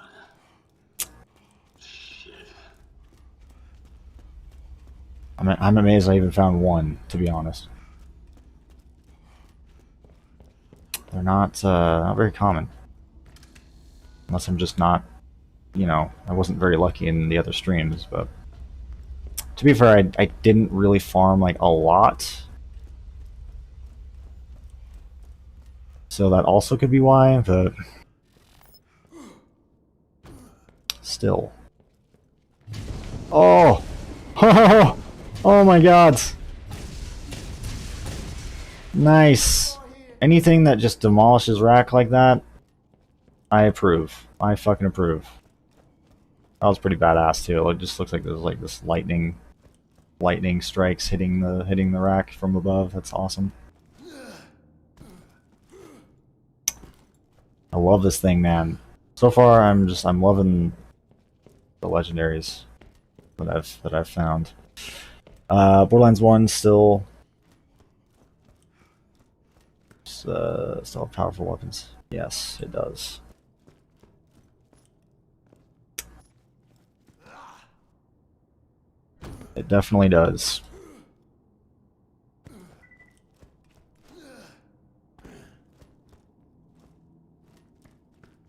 I'm amazed I even found 1, to be honest. They're not very common. Unless I'm just not, you know, I wasn't very lucky in the other streams, but to be fair, I didn't really farm like a lot. So that also could be why, but still. Oh! Oh! Oh my god! Nice! Anything that just demolishes rack like that, I approve. I fucking approve. That was pretty badass too. It just looks like there's like this lightning strikes hitting the rack from above. That's awesome. I love this thing, man. So far, I'm loving the legendaries that I've found. Borderlands 1 still have powerful weapons. Yes, it does. It definitely does.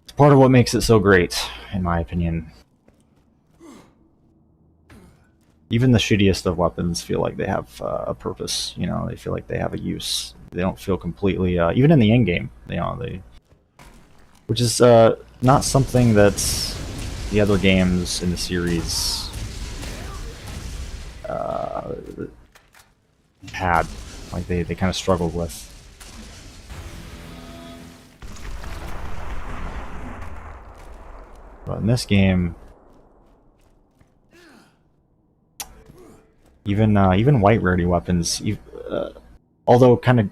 It's part of what makes it so great, in my opinion. Even the shittiest of weapons feel like they have a purpose. You know, they feel like they have a use. They don't feel completely, even in the end game, you know, which is not something that the other games in the series had. Like they kind of struggled with. But in this game, even white rarity weapons, although kind of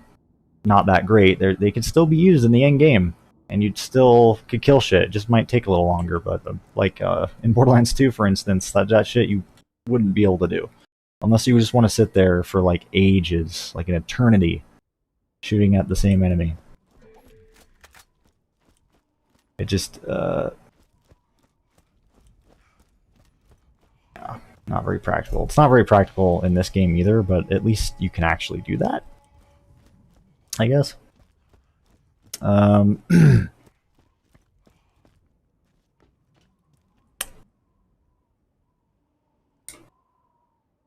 not that great, they could still be used in the end game, and you'd still could kill shit. It just might take a little longer, but like in Borderlands 2, for instance, that shit you wouldn't be able to do unless you just want to sit there for like ages, like an eternity, shooting at the same enemy. It just not very practical. It's not very practical in this game either, but at least you can actually do that, I guess.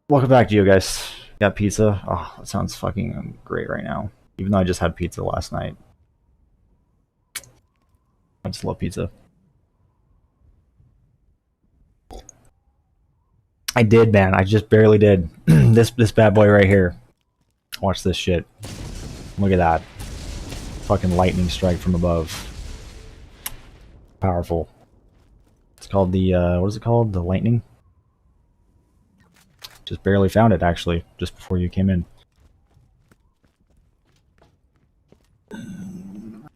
Welcome back, Geo guys. Got pizza. Oh, that sounds fucking great right now. Even though I just had pizza last night. I just love pizza. I did, man. I just barely did. This bad boy right here. Watch this shit. Look at that. Fucking lightning strike from above. Powerful. It's called the, what is it called? The lightning? Just barely found it, actually, just before you came in.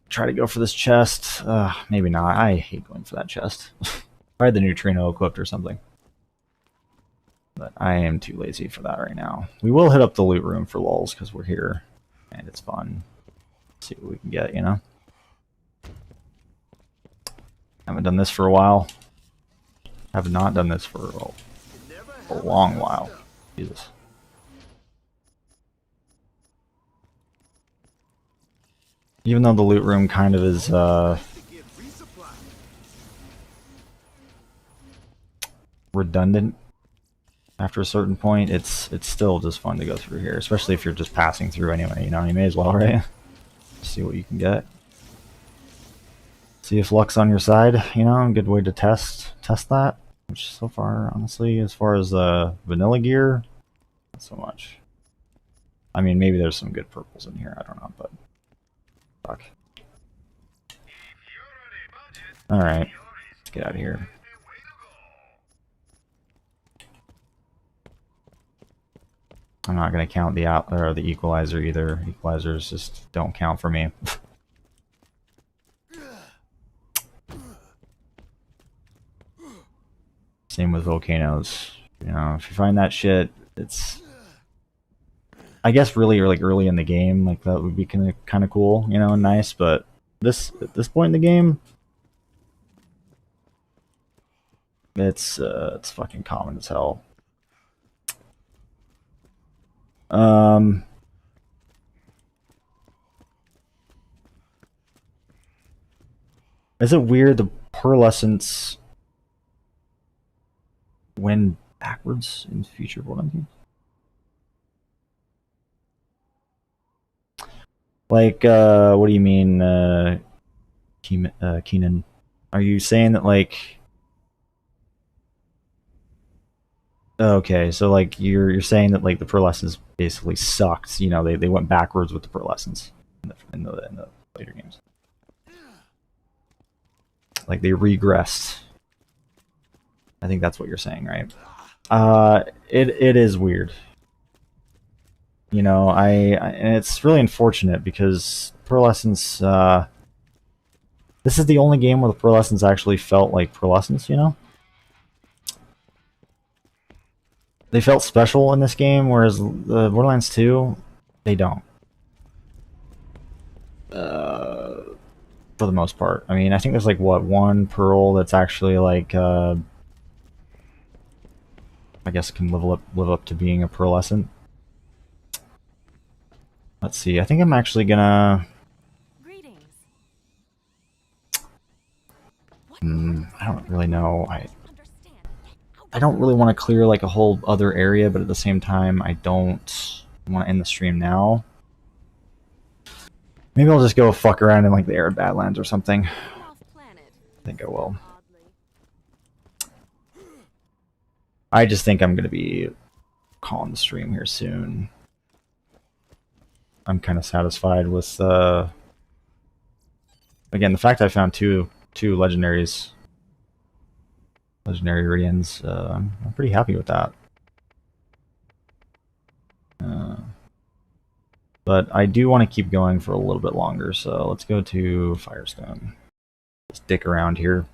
Try to go for this chest. Maybe not. I hate going for that chest. I had the neutrino equipped or something. But I am too lazy for that right now. We will hit up the loot room for lulz, because we're here. And it's fun. See what we can get, you know? Haven't done this for a while. Have not done this for a long while. Jesus. Even though the loot room kind of is redundant after a certain point, it's still just fun to go through here, especially if you're just passing through anyway, you know, you may as well, right? See what you can get. See if luck's on your side, you know, a good way to test that. Which so far, honestly, as far as vanilla gear, not so much. I mean, maybe there's some good purples in here, I don't know, but fuck. Alright, let's get out of here. I'm not going to count the equalizer either. Equalizers just don't count for me. Same with volcanoes. You know, if you find that shit, it's, I guess, really like early in the game, like that would be kind of cool, you know, and nice. But at this point in the game, it's fucking common as hell. Is it weird the pearlescence went backwards in future Borderlands games? Like, what do you mean, Keenan? Are you saying that, like... Okay, so, like, you're saying that, like, the pearlescence basically sucked, you know, they went backwards with the pearlescence in the later games. Like, they regressed. I think that's what you're saying, right? It is weird. You know, and it's really unfortunate because pearlescence, this is the only game where the pearlescence actually felt like pearlescence, you know? they felt special in this game, whereas the Borderlands 2, they don't. For the most part. I mean, I think there's like, what, one pearl that's actually like, I guess can live up to being a pearlescent. Let's see, I think I'm actually gonna... Greetings. I don't really know. I don't really want to clear like a whole other area, but at the same time, I don't want to end the stream now. Maybe I'll just go fuck around in like the arid Badlands or something. I think I will. I just think I'm gonna be calling the stream here soon. I'm kind of satisfied with again, the fact I found two legendaries, legendary Eridians. I'm pretty happy with that. But I do want to keep going for a little bit longer, so let's go to Firestone. Just dick around here.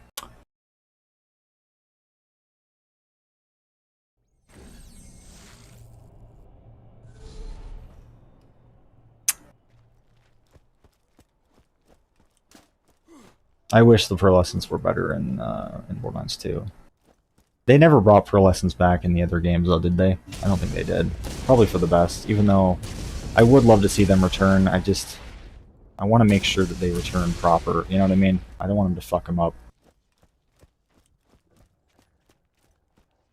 I wish the pearlescents were better in Borderlands 2. They never brought pearlescents back in the other games, though, did they? I don't think they did. Probably for the best, even though I would love to see them return. I want to make sure that they return proper. You know what I mean? I don't want them to fuck them up.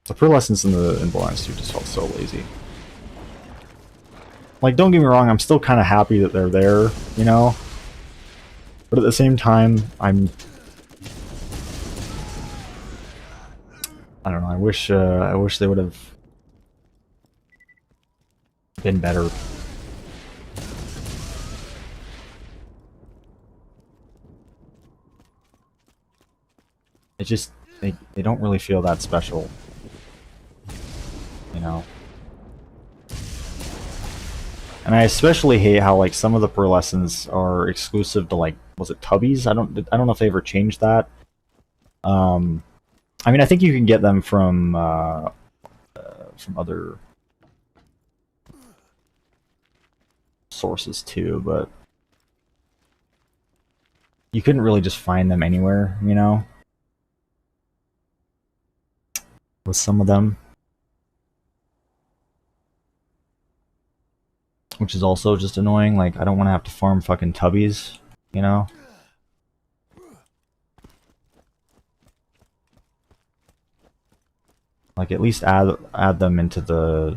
The pearlescents in Borderlands 2 just felt so lazy. Like, don't get me wrong, I'm still kind of happy that they're there, you know? But at the same time, I don't know, I wish they would have been better. It just, they don't really feel that special. You know? And I especially hate how like some of the pearlescents are exclusive to like, was it Tubbies? I don't know if they ever changed that. I mean, I think you can get them from other sources too, but you couldn't really just find them anywhere, you know? With some of them. Which is also just annoying, like, I don't want to have to farm fucking Tubbies, you know? Like, at least add them into the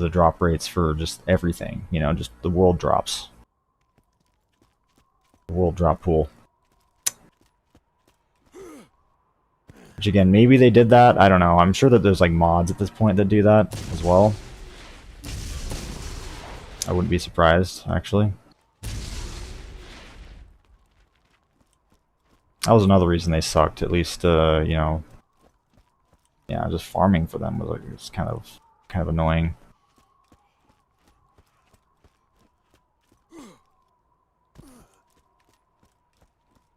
drop rates for just everything, you know, just the world drops. The world drop pool. Which again, maybe they did that, I don't know. I'm sure that there's like mods at this point that do that as well. I wouldn't be surprised, actually. That was another reason they sucked, at least, you know... Yeah, just farming for them was like, it's kind of annoying.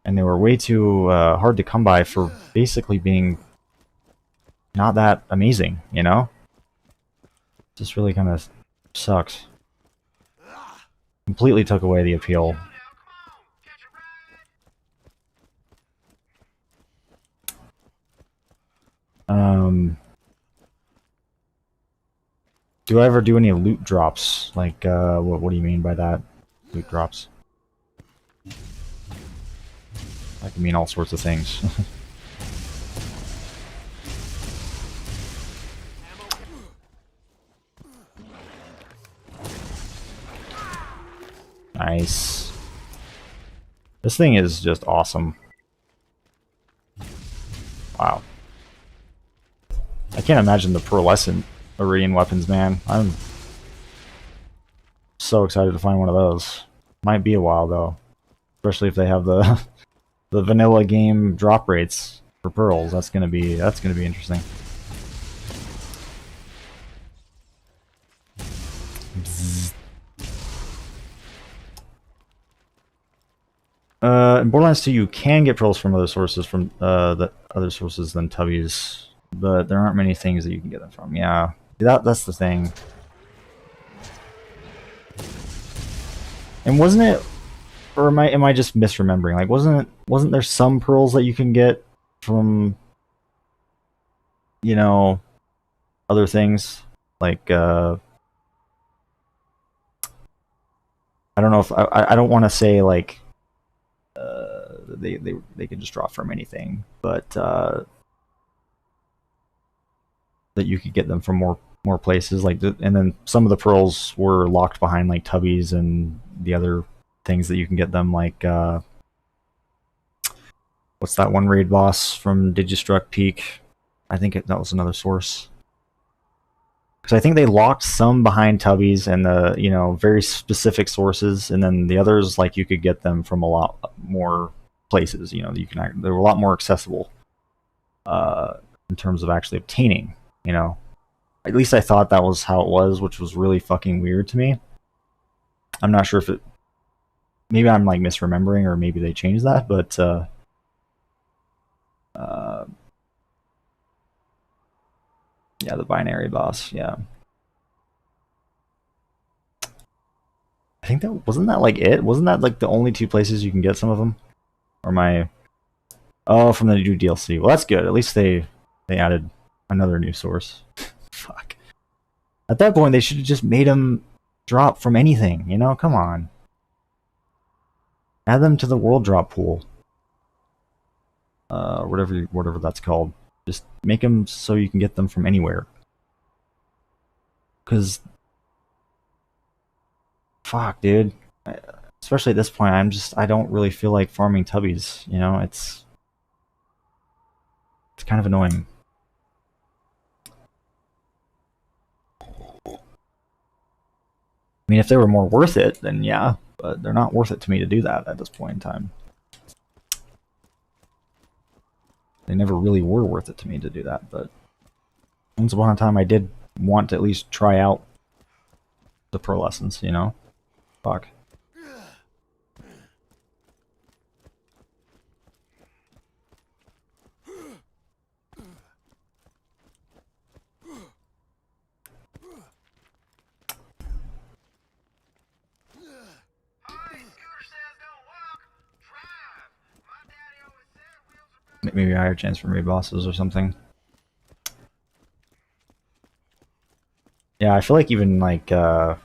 And they were way too hard to come by for basically being not that amazing, you know? Just really kind of sucks. Completely took away the appeal. Do I ever do any loot drops? Like, what do you mean by that? Loot drops? That can mean all sorts of things. Nice. This thing is just awesome. Wow. I can't imagine the pearlescent Eridian weapons, man. I'm so excited to find one of those. Might be a while, though. Especially if they have the the vanilla game drop rates for pearls. That's gonna be interesting. Bzzz. In Borderlands 2, you can get pearls from other sources, from the other sources than Tubby's, but there aren't many things that you can get them from. Yeah, that's the thing. And wasn't it, or am I just misremembering? Like, wasn't there some pearls that you can get from, you know, other things like I don't know if I don't want to say like they can just drop from anything, but that you could get them from more places. Like, and then some of the pearls were locked behind like Tubbies and the other things that you can get them. Like, what's that one raid boss from Digistruct Peak? I think that was another source. Because I think they locked some behind Tubbies and the very specific sources, and then the others, like, you could get them from a lot more places. You can they were a lot more accessible in terms of actually obtaining. At least I thought that was how it was, which was really fucking weird to me. I'm not sure if maybe I'm like misremembering, or maybe they changed that, but yeah, the binary boss, yeah. I think wasn't that like it? Wasn't that like the only two places you can get some of them? Or oh, from the new DLC. Well, that's good. At least they added another new source. Fuck. At that point, they should have just made them drop from anything. Come on. Add them to the world drop pool. Whatever that's called. Just make them so you can get them from anywhere. Because, fuck, dude. Especially at this point, I don't really feel like farming Tubbies. It's kind of annoying. I mean, if they were more worth it, then yeah, but they're not worth it to me to do that at this point in time. They never really were worth it to me to do that, but once upon a time I did want to at least try out the pro lessons, Fuck. Maybe higher chance for raid bosses or something. Yeah, I feel like even like because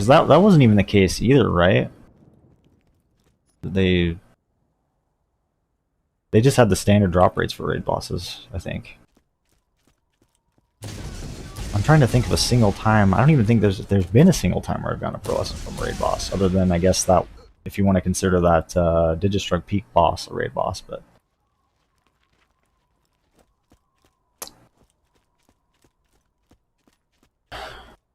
that wasn't even the case either, right? They just had the standard drop rates for raid bosses, I think. I'm trying to think of a single time. I don't even think there's been a single time where I've gotten a pro lesson from a raid boss, other than, I guess, that, if you want to consider that Digistruct Peak boss a raid boss, but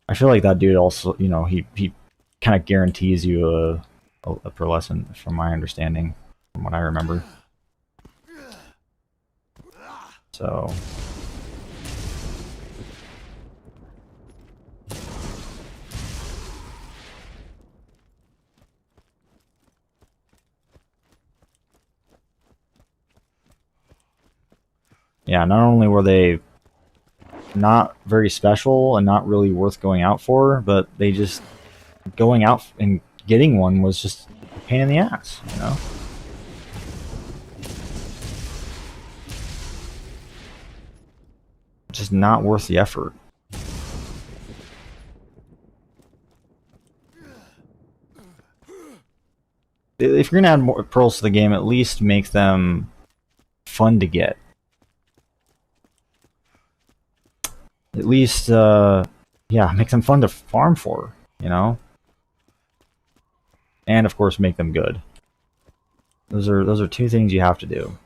I feel like that dude also, he kind of guarantees you a pro lesson, from my understanding, from what I remember. So yeah, not only were they not very special and not really worth going out for, but they just, going out and getting one was just a pain in the ass, Just not worth the effort. If you're gonna add more pearls to the game, at least make them fun to get. At least, yeah, make them fun to farm for, And of course, make them good. Those are two things you have to do.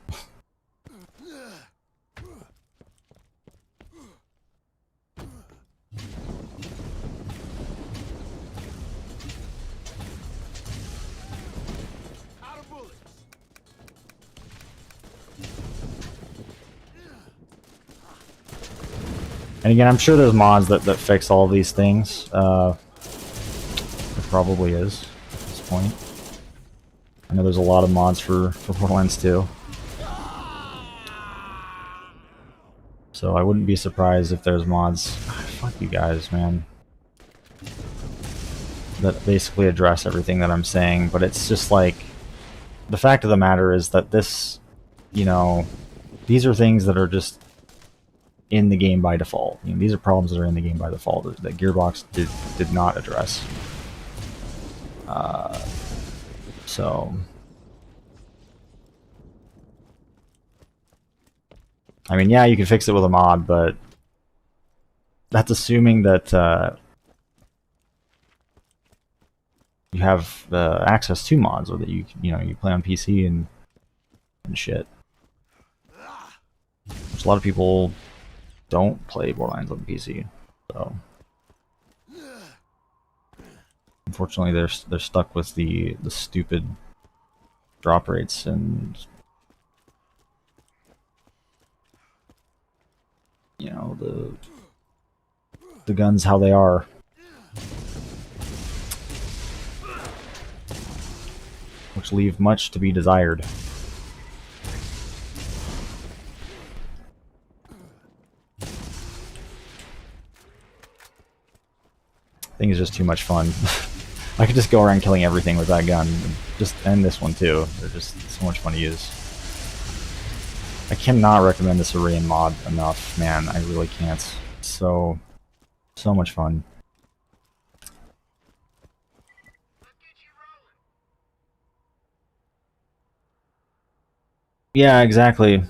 And again, I'm sure there's mods that fix all of these things. probably is at this point. I know there's a lot of mods for Borderlands 2. So I wouldn't be surprised if there's mods. Fuck you guys, man. That basically address everything that I'm saying, but it's just like, the fact of the matter is that this, you know, these are things that are just in the game by default. You know, these are problems that are in the game by default that Gearbox did not address. So I mean, yeah, you can fix it with a mod, but that's assuming that you have access to mods, or that you play on PC and shit. Which a lot of people don't play Borderlands on PC, so unfortunately they're stuck with the stupid drop rates and, you know, the guns how they are. Which leave much to be desired. I think it's just too much fun. I could just go around killing everything with that gun. And this one too. They're just so much fun to use. I cannot recommend this Eridian mod enough, man. I really can't. So much fun. Yeah, exactly.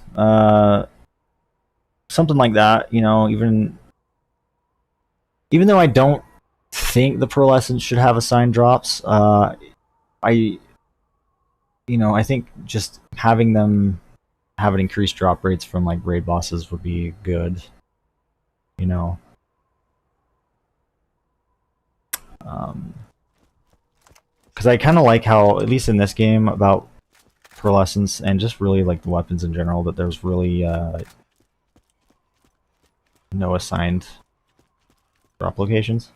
Something like that, you know, even though I don't think the pearlescents should have assigned drops, I think just having them have an increased drop rates from like raid bosses would be good, you know. Because I kind of like how, at least in this game, about pearlescents and just really like the weapons in general, that there's really no assigned drop locations.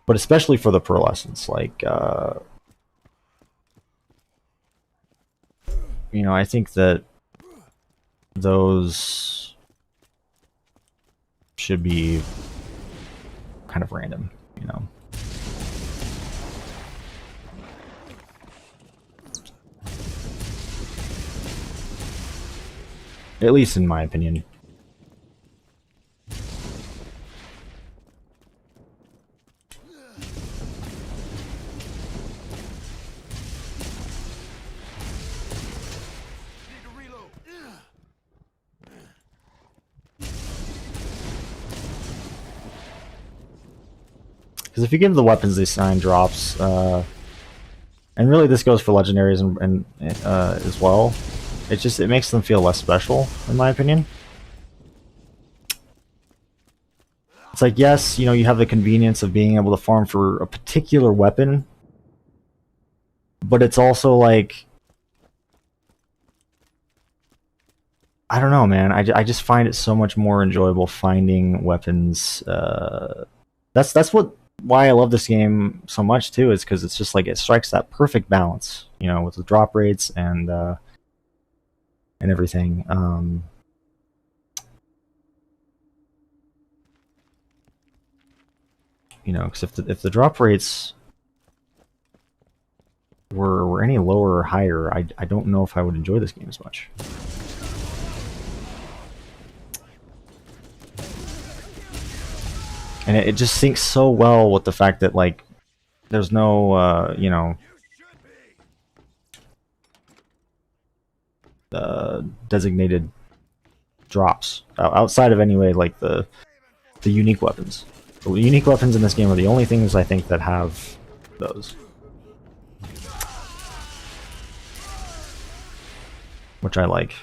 But especially for the pearlescents, like, you know, I think that those should be kind of random, you know. At least in my opinion. Because if you give the weapons these assigned drops, and really this goes for legendaries and as well, it makes them feel less special, in my opinion. It's like, yes, you know, you have the convenience of being able to farm for a particular weapon, but it's also like, I don't know, man. I just find it so much more enjoyable finding weapons. That's why I love this game so much too, is because it's just like, it strikes that perfect balance, you know, with the drop rates and everything. You know, because if the drop rates were any lower or higher, I don't know if I would enjoy this game as much. And it just syncs so well with the fact that, like, there's no, you know, designated drops outside of, anyway, like the unique weapons. The unique weapons in this game are the only things I think that have those, which I like.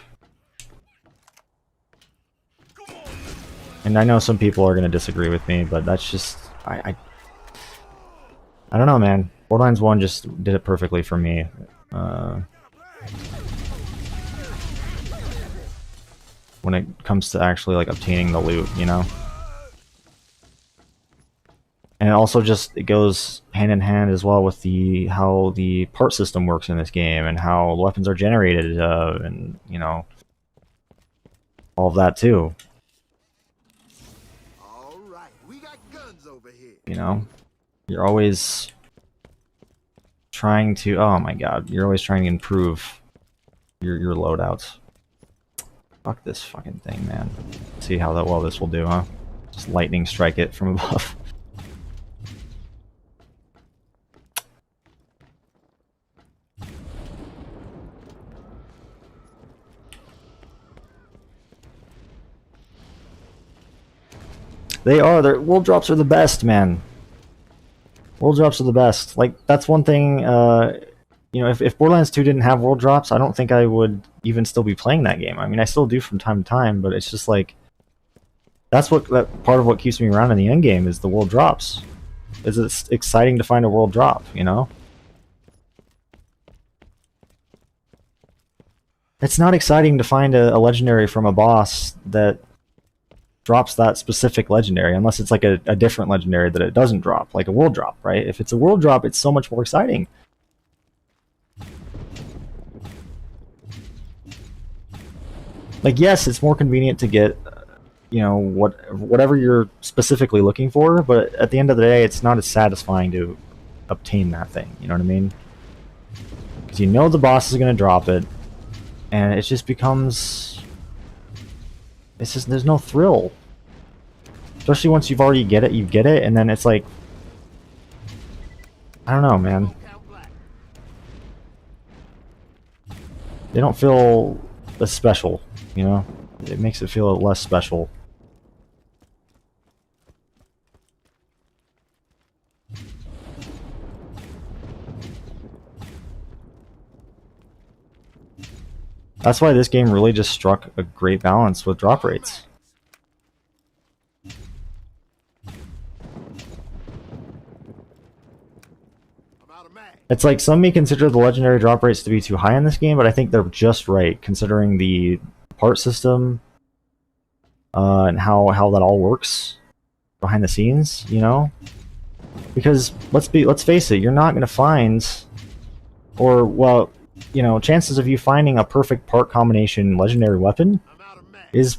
And I know some people are going to disagree with me, but that's just, I don't know, man. Borderlands 1 just did it perfectly for me. When it comes to actually, like, obtaining the loot, you know? And also just it goes hand in hand as well with the how the part system works in this game and how weapons are generated, and you know, all of that too. All right, we got guns over here. You know, you're always trying to. Oh my God, you're always trying to improve your loadouts. Fuck this fucking thing, man. See how well this will do, huh? Just lightning strike it from above. They are. Their world drops are the best, man. World drops are the best. Like, that's one thing, you know, if Borderlands 2 didn't have world drops, I don't think I would even still be playing that game. I mean, I still do from time to time, but it's just like, that's what, that part of what keeps me around in the end game is the world drops. It's exciting to find a world drop, you know? It's not exciting to find a legendary from a boss that drops that specific legendary, unless it's like a different legendary that it doesn't drop, like a world drop, right? If it's a world drop, it's so much more exciting. Like, yes, it's more convenient to get, you know, whatever you're specifically looking for, but at the end of the day, it's not as satisfying to obtain that thing, you know what I mean? Because you know the boss is going to drop it, and it just becomes... It's just, there's no thrill. Especially once you've already get it, you get it, and then it's like... I don't know, man. They don't feel as special, you know? It makes it feel less special. That's why this game really just struck a great balance with drop rates. It's like some may consider the legendary drop rates to be too high in this game, but I think they're just right considering the part system and how that all works behind the scenes, you know? Because let's face it, you're not going to find, or well, you know, chances of you finding a perfect part combination legendary weapon is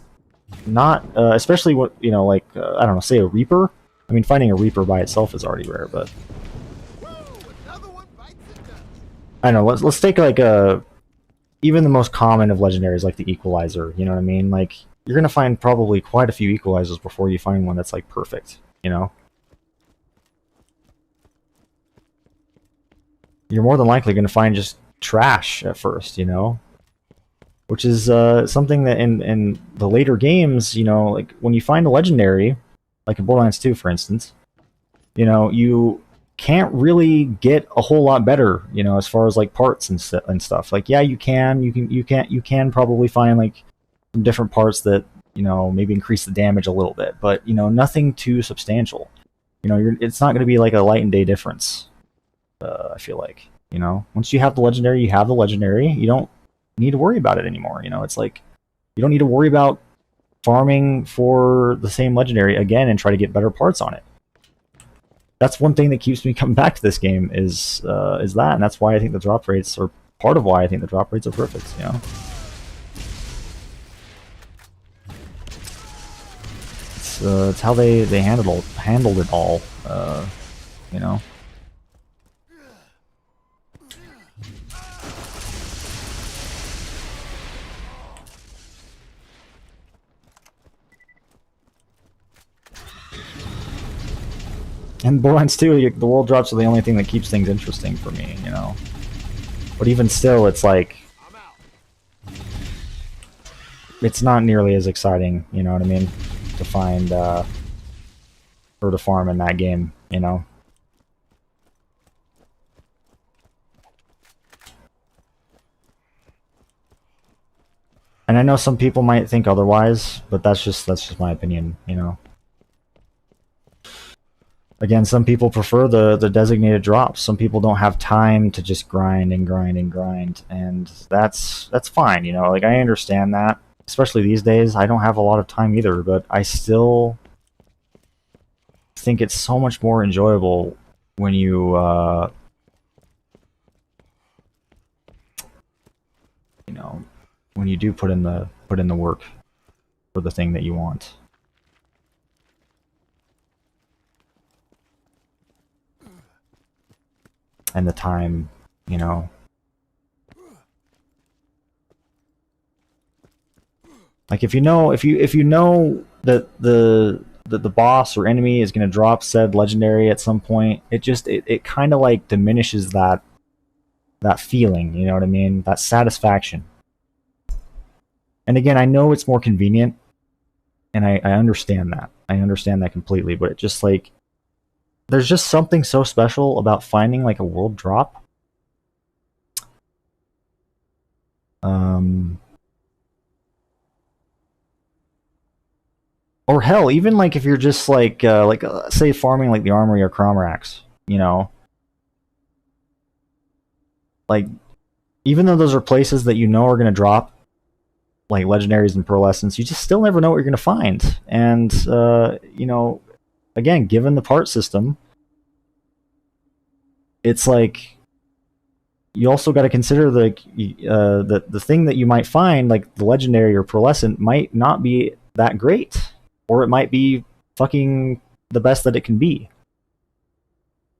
not, especially what, you know, like, I don't know, say a Reaper. I mean, finding a Reaper by itself is already rare, but I don't know, let's take like even the most common of legendaries, like the Equalizer, you know what I mean? Like, you're gonna find probably quite a few Equalizers before you find one that's like perfect, you know? You're more than likely gonna find just trash at first, you know, which is something that in the later games, you know, like when you find a legendary, like in Borderlands 2 for instance, you know, you can't really get a whole lot better, you know, as far as like parts and stuff. Like, yeah, you can probably find like some different parts that, you know, maybe increase the damage a little bit, but you know, nothing too substantial. You know, it's not going to be like a light and day difference. I feel like, you know, once you have the legendary, you have the legendary. You don't need to worry about it anymore. You know, it's like you don't need to worry about farming for the same legendary again and try to get better parts on it. That's one thing that keeps me coming back to this game is that, and that's why I think the drop rates are part of why I think the drop rates are perfect. You know, it's how they handled it all. You know. And Borderlands 2, the world drops are the only thing that keeps things interesting for me, you know. But even still, it's like... it's not nearly as exciting, you know what I mean? To find, or to farm in that game, you know? And I know some people might think otherwise, but that's just my opinion, you know? Again, some people prefer the designated drops. Some people don't have time to just grind and grind and grind, and that's fine, you know. Like, I understand that, especially these days. I don't have a lot of time either, but I still think it's so much more enjoyable when you you know, when you do put in the work for the thing that you want. And the time, you know. Like if you know that the boss or enemy is going to drop said legendary at some point, it kind of like diminishes that feeling, you know what I mean? That satisfaction. And again, I know it's more convenient, and I understand that. I understand that completely, but it just like there's just something so special about finding like a world drop. Or hell, even like if you're just like say farming like the armory or Cromrax, you know, like even though those are places that you know are going to drop like legendaries and pearlescence, you just still never know what you're going to find. And you know, again, given the part system, it's like you also got to consider like the thing that you might find, like the legendary or pearlescent, might not be that great, or it might be fucking the best that it can be.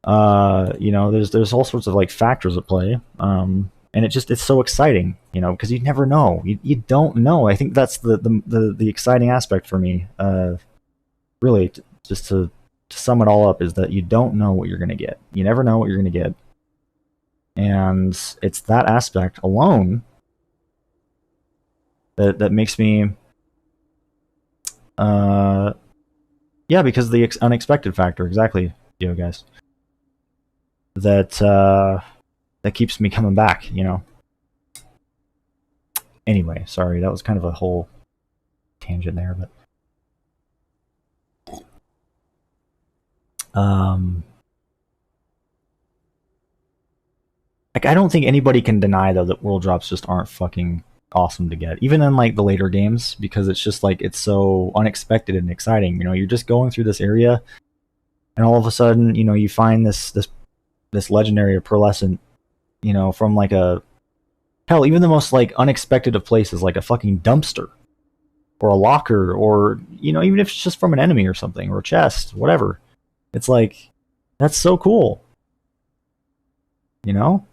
You know, there's all sorts of like factors at play, and it's so exciting, you know, because you never know. You don't know. I think that's the exciting aspect for me. Really, just to sum it all up, is that you don't know what you're gonna get. You never know what you're gonna get, and it's that aspect alone that makes me, yeah, because the unexpected factor, exactly, you know, guys. That keeps me coming back, you know. Anyway, sorry, that was kind of a whole tangent there, but like I don't think anybody can deny though that world drops just aren't fucking awesome to get, even in like the later games, because it's just like it's so unexpected and exciting. You know, you're just going through this area, and all of a sudden, you know, you find this legendary or pearlescent, you know, from like a hell, even the most like unexpected of places, like a fucking dumpster or a locker, or you know, even if it's just from an enemy or something, or a chest, whatever. It's like that's so cool, you know.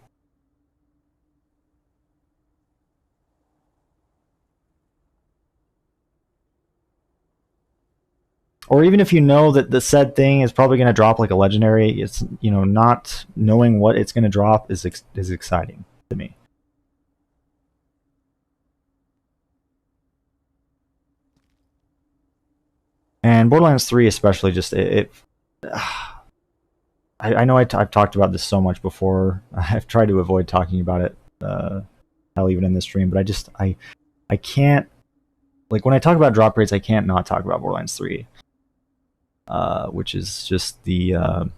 Or even if you know that the said thing is probably going to drop like a legendary, it's, you know, not knowing what it's going to drop is exciting to me. And Borderlands 3 especially, just I know I've talked about this so much before. I've tried to avoid talking about it, hell, even in this stream, but I can't, like when I talk about drop rates, I can't not talk about Borderlands 3. Which is just the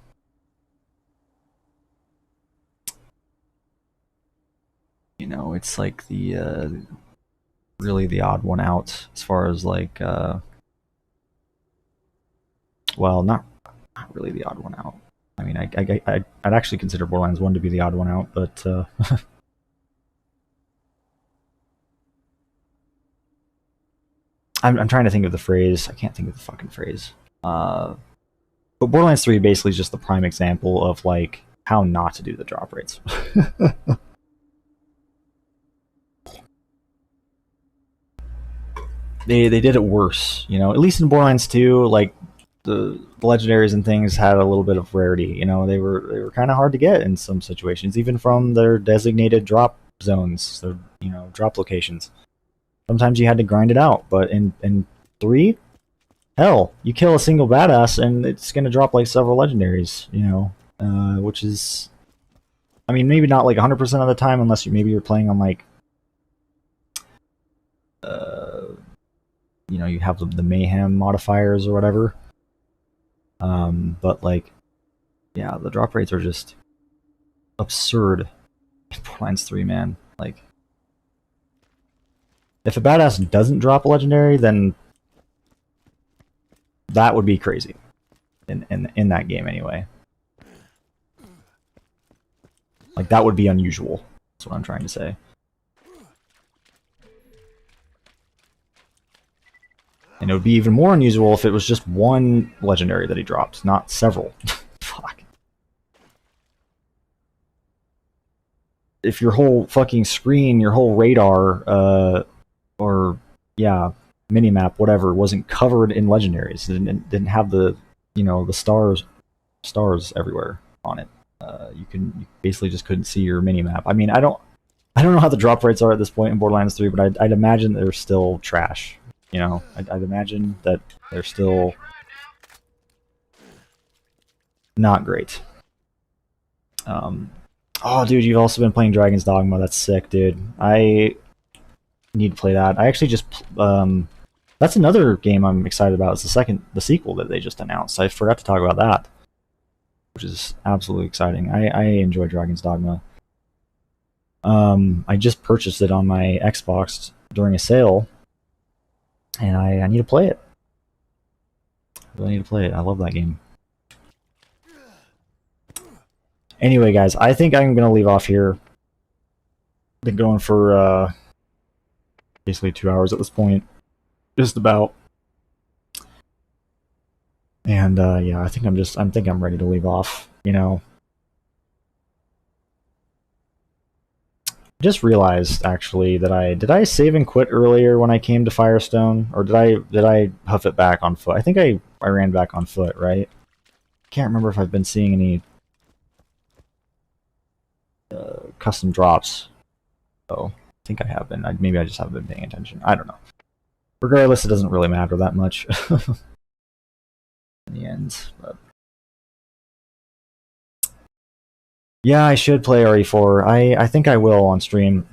you know, it's like the really the odd one out as far as like well, not really the odd one out. I mean, I'd actually consider Borderlands 1 to be the odd one out, but I'm trying to think of the phrase. I can't think of the fucking phrase. But Borderlands 3 basically is just the prime example of like how not to do the drop rates. They did it worse, you know. At least in Borderlands 2, like the legendaries and things had a little bit of rarity. You know, they were kind of hard to get in some situations, even from their designated drop zones, their, you know, drop locations. Sometimes you had to grind it out, but in 3, hell, you kill a single badass and it's gonna drop like several legendaries, you know, which is, I mean, maybe not like 100% of the time, unless maybe you're playing on like, you know, you have the mayhem modifiers or whatever. But like, yeah, the drop rates are just absurd in Borderlands 3, man. Like, if a badass doesn't drop a legendary, then that would be crazy. in that game anyway. Like, that would be unusual. That's what I'm trying to say. And it would be even more unusual if it was just one legendary that he dropped, not several. Fuck. If your whole fucking screen, your whole radar, or, yeah, minimap, whatever, wasn't covered in legendaries, didn't have the, you know, the stars everywhere on it. You basically just couldn't see your minimap. I mean, I don't know how the drop rates are at this point in Borderlands 3, but I'd imagine they're still trash. You know, I'd imagine that they're still not great. Oh, dude, you've also been playing Dragon's Dogma. That's sick, dude. I need to play that. I actually just that's another game I'm excited about. It's the sequel that they just announced. I forgot to talk about that, which is absolutely exciting. I enjoy Dragon's Dogma. I just purchased it on my Xbox during a sale, and I need to play it. I really need to play it. I love that game. Anyway, guys, I think I'm going to leave off here. Been going for basically 2 hours at this point. Just about. And yeah, I think I'm ready to leave off, you know. Just realized actually that did I save and quit earlier when I came to Firestone, or did I huff it back on foot? I think I ran back on foot, right? Can't remember if I've been seeing any custom drops. Oh, I think I have been. Maybe I just haven't been paying attention. I don't know. Regardless, it doesn't really matter that much in the end. But yeah, I should play RE4. I think I will on stream.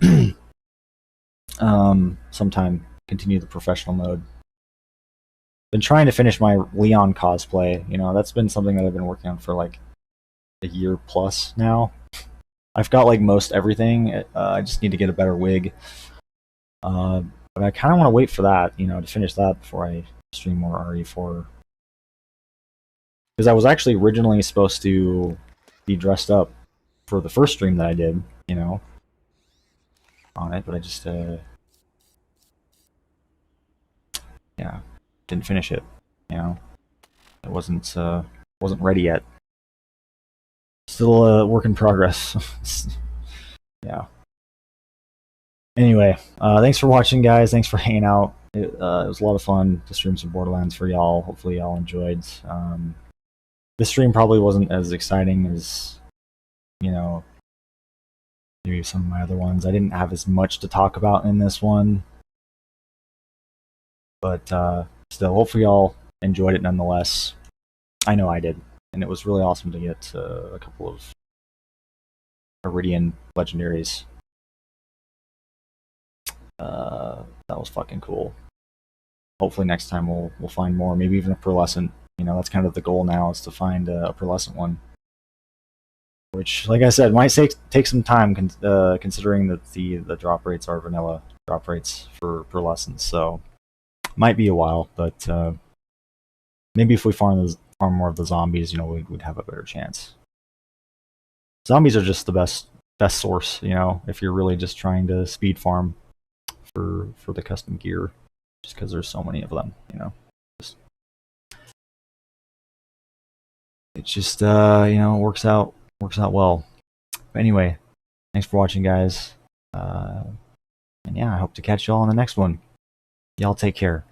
Sometime continue the professional mode. Been trying to finish my Leon cosplay. You know, that's been something that I've been working on for like a year plus now. I've got like most everything. I just need to get a better wig. But I kind of want to wait for that, you know, to finish that before I stream more RE4. Because I was actually originally supposed to be dressed up for the first stream that I did, you know, on it, but I just, yeah, didn't finish it, you know. It wasn't ready yet. Still a work in progress. Yeah. Anyway, thanks for watching, guys. Thanks for hanging out. It was a lot of fun to stream some Borderlands for y'all. Hopefully y'all enjoyed. This stream probably wasn't as exciting as, you know, maybe some of my other ones. I didn't have as much to talk about in this one. But still, hopefully y'all enjoyed it nonetheless. I know I did. And it was really awesome to get a couple of Eridian legendaries. That was fucking cool. Hopefully next time we'll find more, maybe even a pearlescent. You know, that's kind of the goal now, is to find a pearlescent one. Which, like I said, might take some time, considering that the drop rates are vanilla drop rates for pearlescents. So might be a while, but maybe if we farm more of the zombies, you know, we'd have a better chance. Zombies are just the best source, you know, if you're really just trying to speed farm for the custom gear, just because there's so many of them, you know. It just you know, works out well. But anyway, thanks for watching, guys. And yeah, I hope to catch y'all on the next one. Y'all take care.